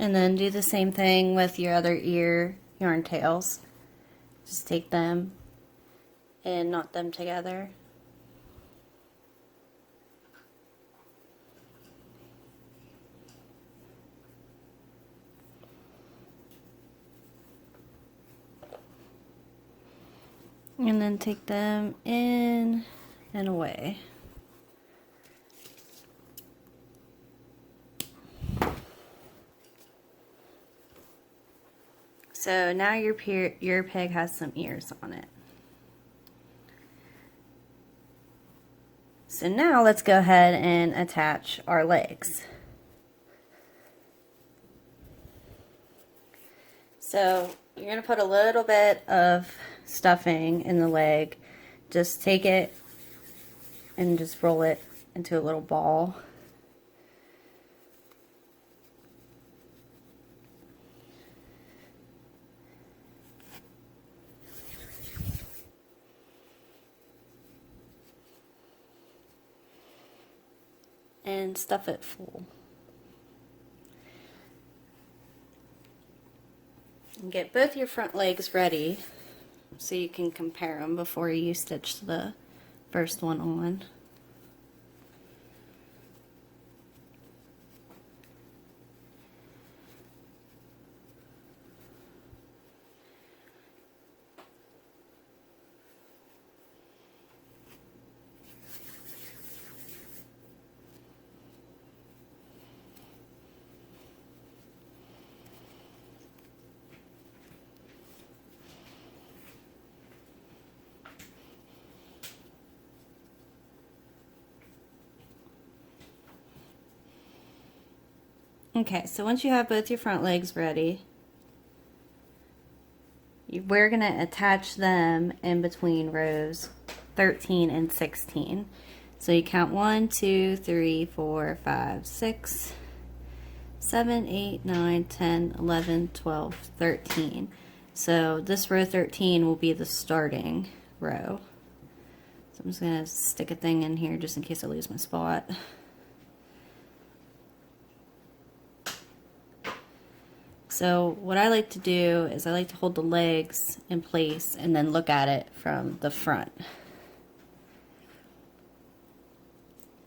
And then do the same thing with your other ear yarn tails. Just take them and knot them together. And then take them in and away. So now your pig has some ears on it. So now let's go ahead and attach our legs. So you're going to put a little bit of stuffing in the leg. Just take it and just roll it into a little ball. and stuff it full. And get both your front legs ready so you can compare them before you stitch the first one on. Okay, so once you have both your front legs ready, we're going to attach them in between rows 13 and 16. So you count 1, 2, 3, 4, 5, 6, 7, 8, 9, 10, 11, 12, 13. So this row 13 will be the starting row. So I'm just going to stick a thing in here just in case I lose my spot. So what I like to do is I like to hold the legs in place and then look at it from the front.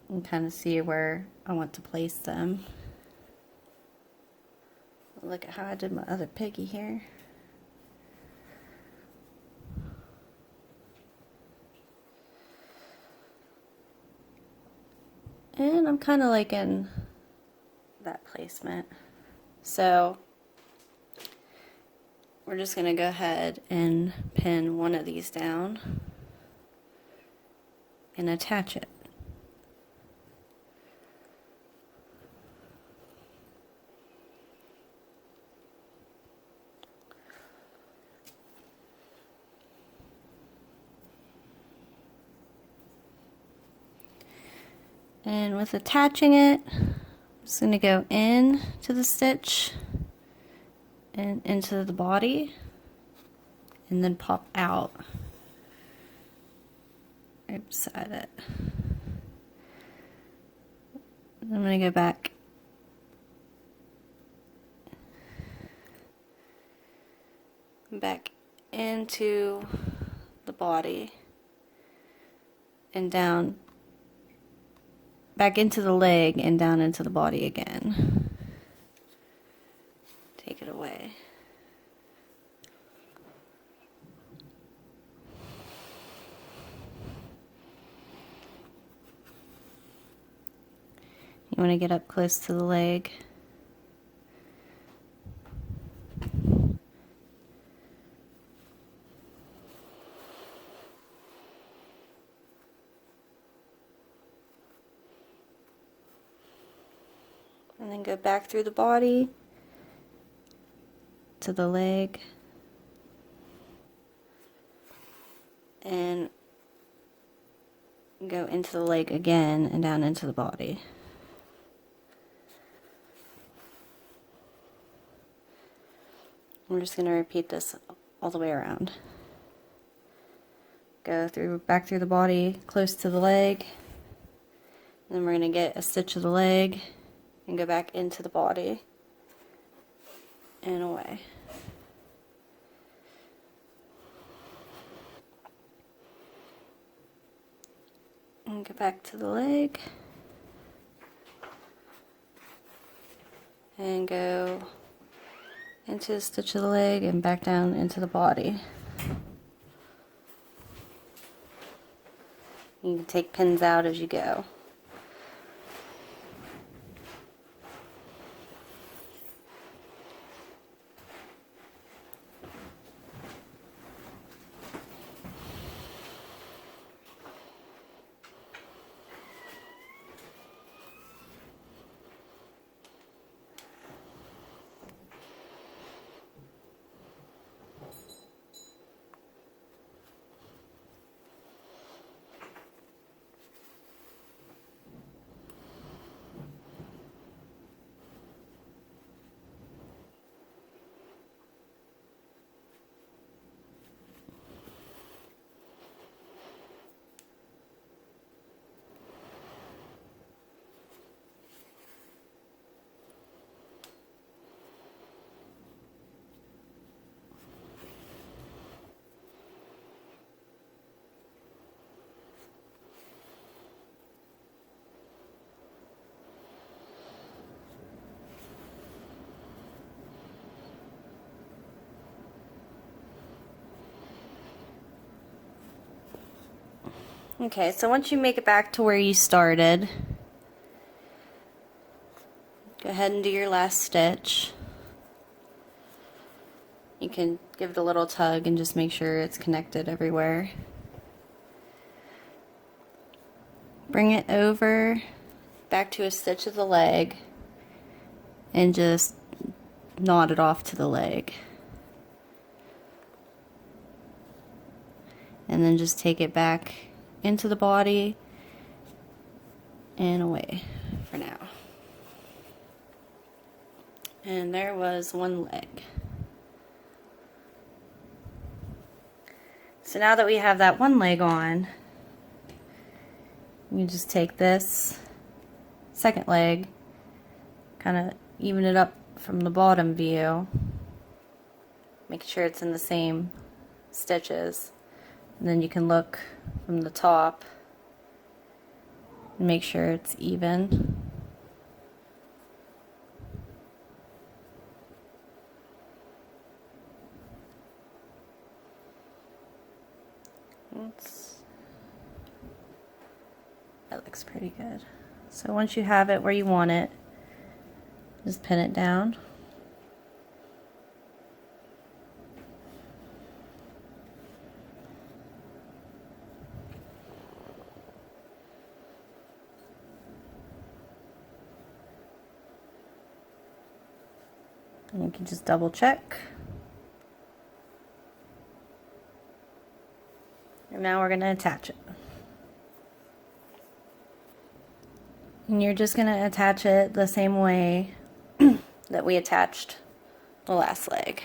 And kind of see where I want to place them. Look at how I did my other piggy here. And I'm kind of liking that placement. So we're just going to go ahead and pin one of these down and attach it. And with attaching it, I'm just going to go in to the stitch and into the body and then pop out right beside it. I'm going to go back into the body and down, back into the leg and down into the body again. Take it away. You want to get up close to the leg. And then go back through the body to the leg and go into the leg again and down into the body. We're just going to repeat this all the way around. Go back through the body, close to the leg, and then we're going to get a stitch of the leg and go back into the body and away. And go back to the leg and go into the stitch of the leg and back down into the body. You can take pins out as you go. Okay, so once you make it back to where you started, go ahead and do your last stitch. You can give it a little tug and just make sure it's connected everywhere. Bring it over back to a stitch of the leg and just knot it off to the leg. And then just take it back into the body and away for now. And there was one leg. So now that we have that one leg on, you just take this second leg, kind of even it up from the bottom view, make sure it's in the same stitches, and then you can look from the top and make sure it's even. That looks pretty good. So once you have it where you want it, just pin it down. And you can just double check. And now we're going to attach it. And you're just going to attach it the same way that we attached the last leg.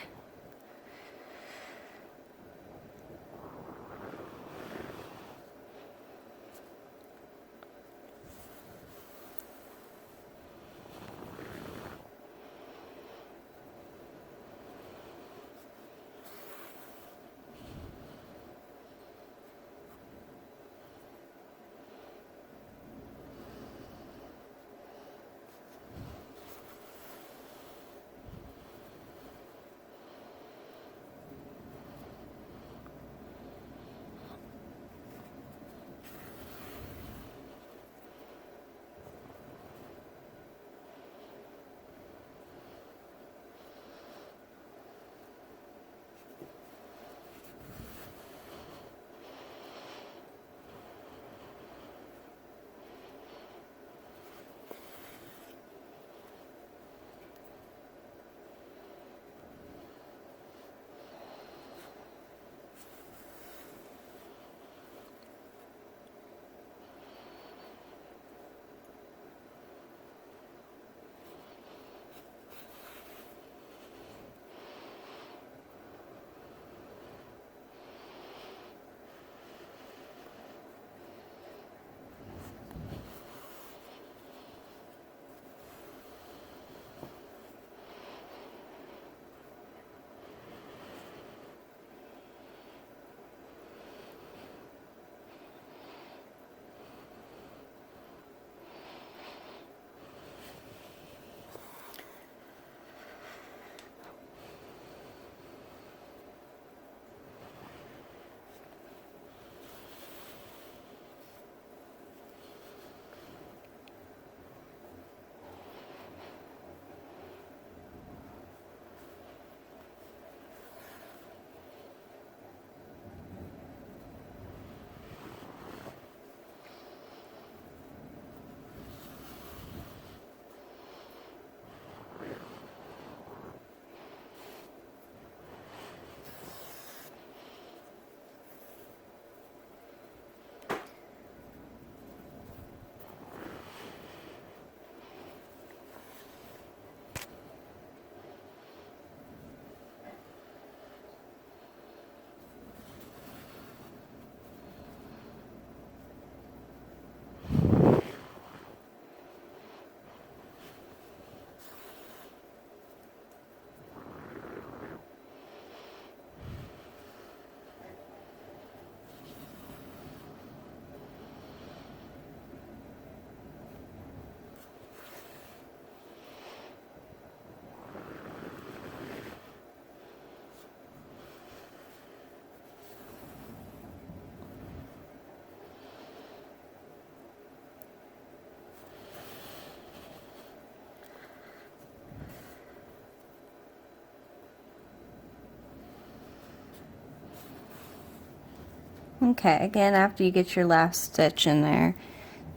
Okay, again, after you get your last stitch in there,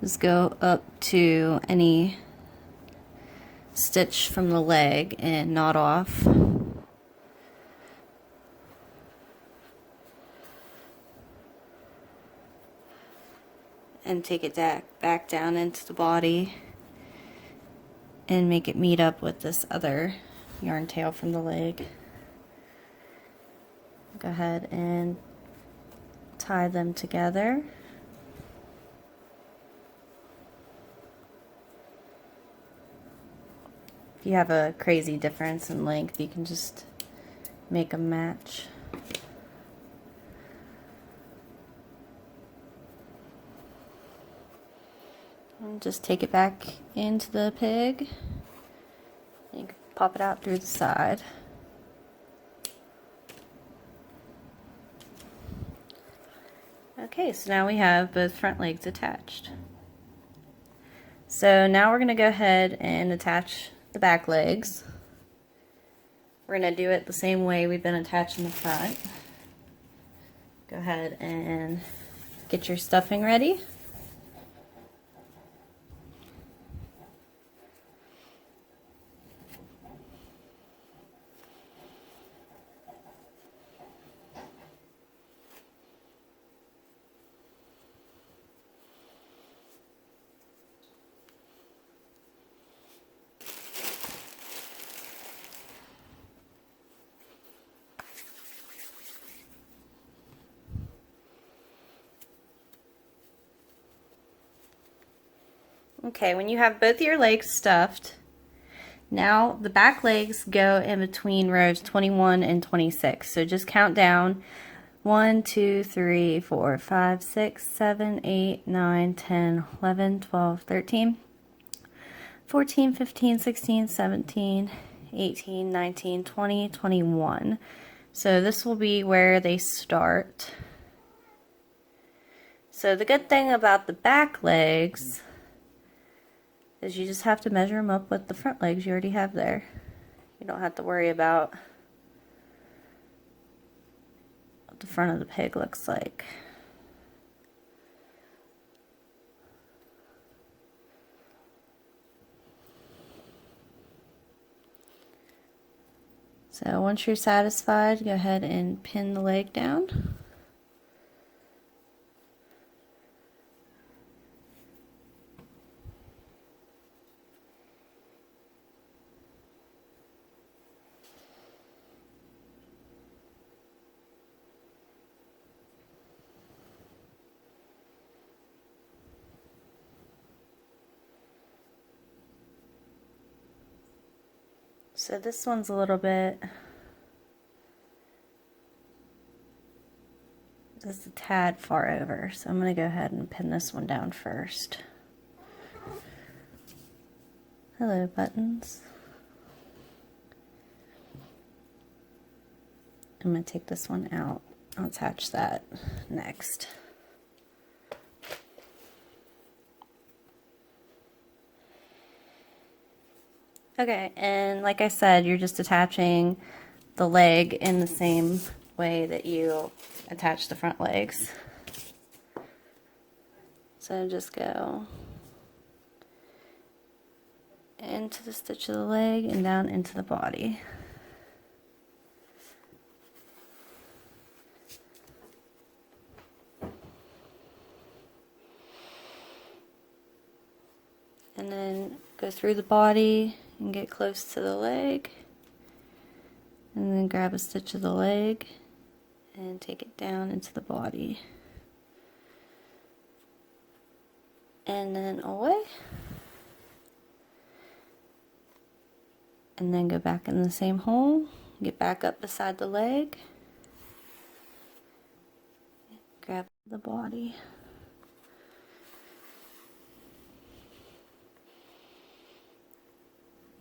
just go up to any stitch from the leg and knot off. And take it back down into the body and make it meet up with this other yarn tail from the leg. Go ahead and tie them together. If you have a crazy difference in length, you can just make them match. And just take it back into the pig. You can pop it out through the side. Okay, so now we have both front legs attached. So now we're going to go ahead and attach the back legs. We're going to do it the same way we've been attaching the front. Go ahead and get your stuffing ready. Okay, when you have both your legs stuffed, now the back legs go in between rows 21 and 26. So just count down 1, 2, 3, 4, 5, 6, 7, 8, 9, 10, 11, 12, 13, 14, 15, 16, 17, 18, 19, 20, 21. So this will be where they start. So the good thing about the back legs is you just have to measure them up with the front legs you already have there. You don't have to worry about what the front of the pig looks like. So once you're satisfied, go ahead and pin the leg down. So this one's a little bit, just a tad far over, so I'm going to go ahead and pin this one down first. Hello, buttons. I'm going to take this one out. I'll attach that next. Okay, and like I said, you're just attaching the leg in the same way that you attach the front legs. So just go into the stitch of the leg and down into the body. And then go through the body and get close to the leg, and then grab a stitch of the leg and take it down into the body, and then away, and then go back in the same hole, get back up beside the leg, grab the body.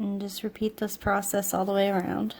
And just repeat this process all the way around.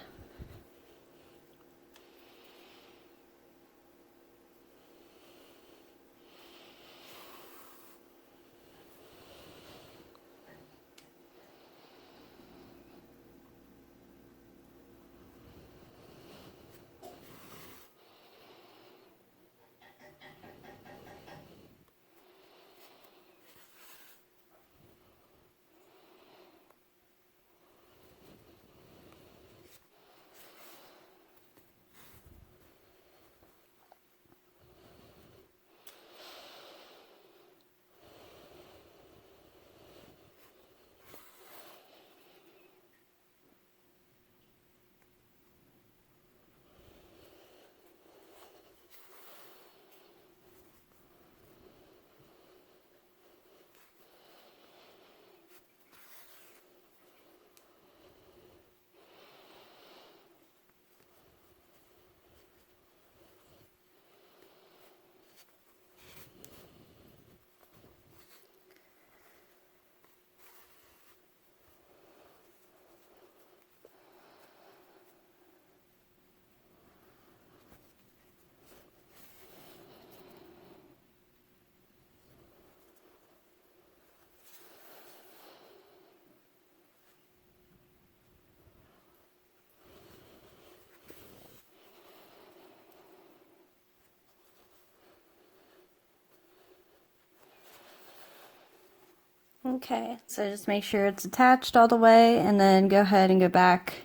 Okay, so just make sure it's attached all the way, and then go ahead and go back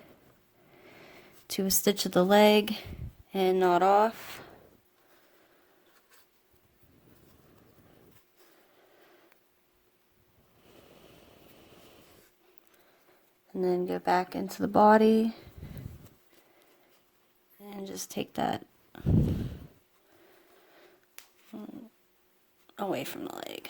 to a stitch of the leg and knot off. And then go back into the body and just take that away from the leg.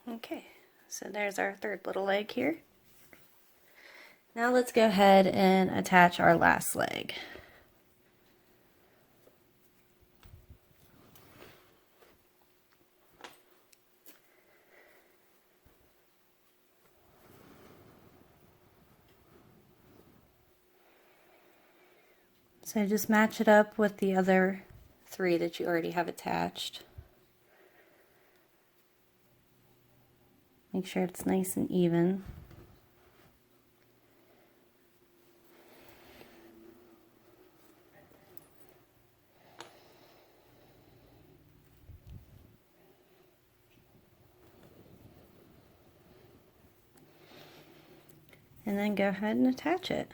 Okay, so there's our third little leg here. Now let's go ahead and attach our last leg. So just match it up with the other 3 that you already have attached. Make sure it's nice and even. And then go ahead and attach it.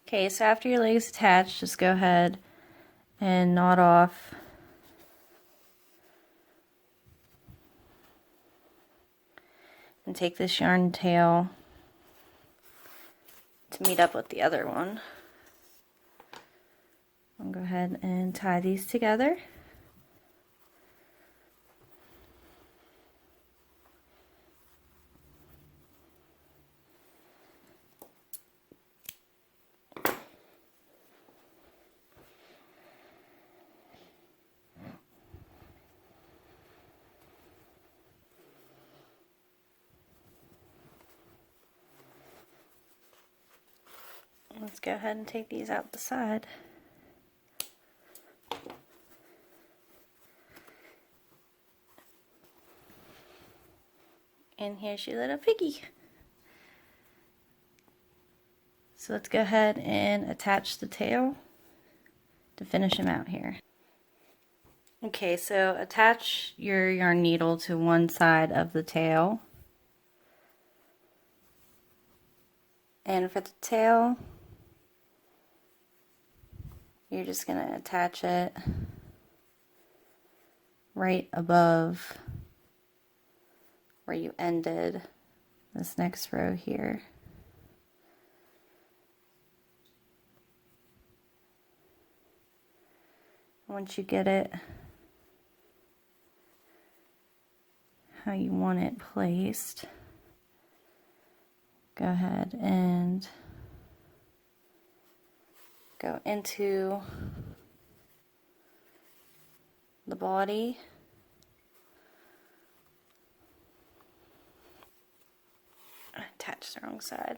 Okay, so after your leg is attached, just go ahead and knot off and take this yarn tail to meet up with the other one. I'll go ahead and tie these together. Let's go ahead and take these out the side. And here's your little piggy. So let's go ahead and attach the tail to finish him out here. Okay, so attach your yarn needle to one side of the tail. And for the tail, you're just going to attach it right above where you ended this next row here. Once you get it how you want it placed, go ahead and go into the body. I attached the wrong side.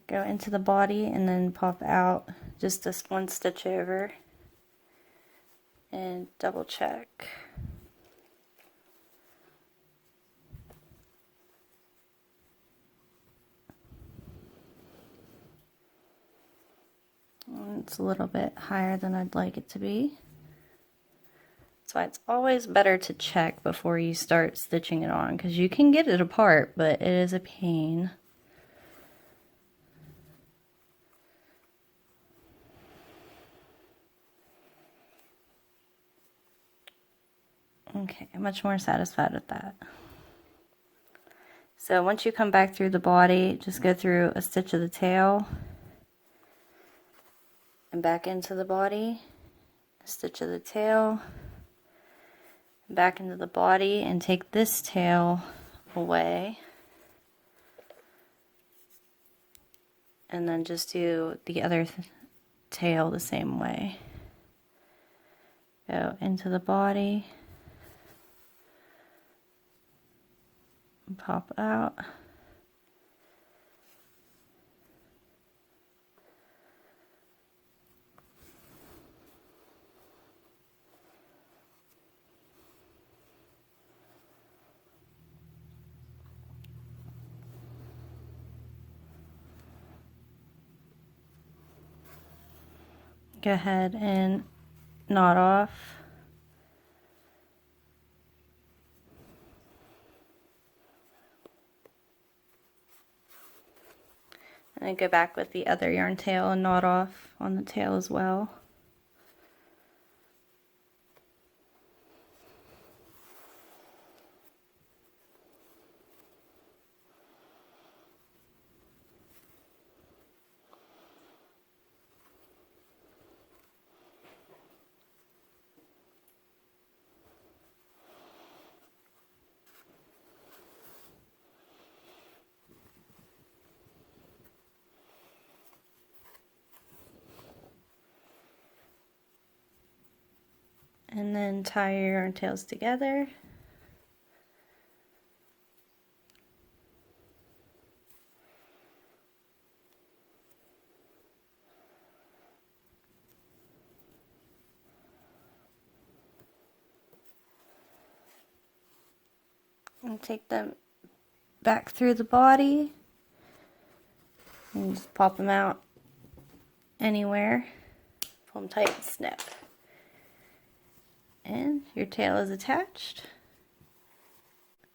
Go into the body and then pop out just this one stitch over and double check. It's a little bit higher than I'd like it to be. That's why it's always better to check before you start stitching it on, because you can get it apart, but it is a pain. Okay, I'm much more satisfied with that. So once you come back through the body, just go through a stitch of the tail and back into the body, a stitch of the tail, back into the body, and take this tail away. And then just do the other tail the same way. Go into the body, pop out. Go ahead and knot off. And then go back with the other yarn tail and knot off on the tail as well. And then tie your yarn tails together. And take them back through the body and just pop them out anywhere. Pull them tight and snip. And your tail is attached.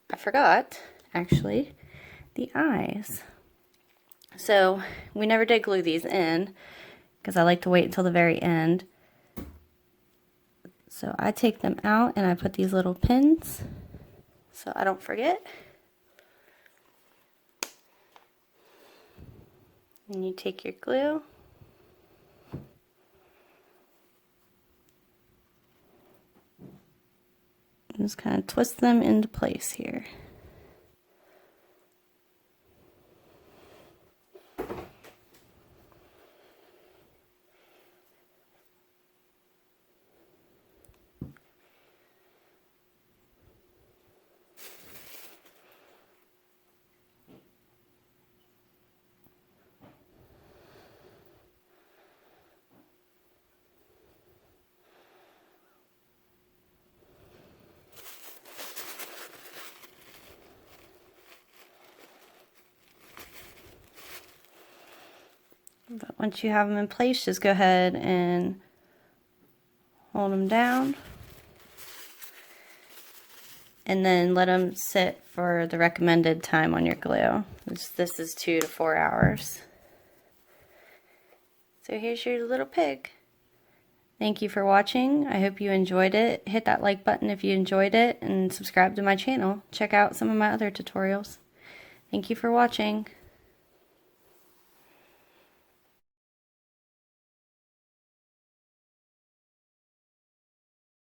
I forgot, actually, the eyes. So we never did glue these in because I like to wait until the very end. So I take them out and I put these little pins so I don't forget. And you take your glue. Just kind of twist them into place here. But once you have them in place, just go ahead and hold them down. And then let them sit for the recommended time on your glue. This is 2 to 4 hours. So here's your little pig. Thank you for watching. I hope you enjoyed it. Hit that like button if you enjoyed it, and subscribe to my channel. Check out some of my other tutorials. Thank you for watching.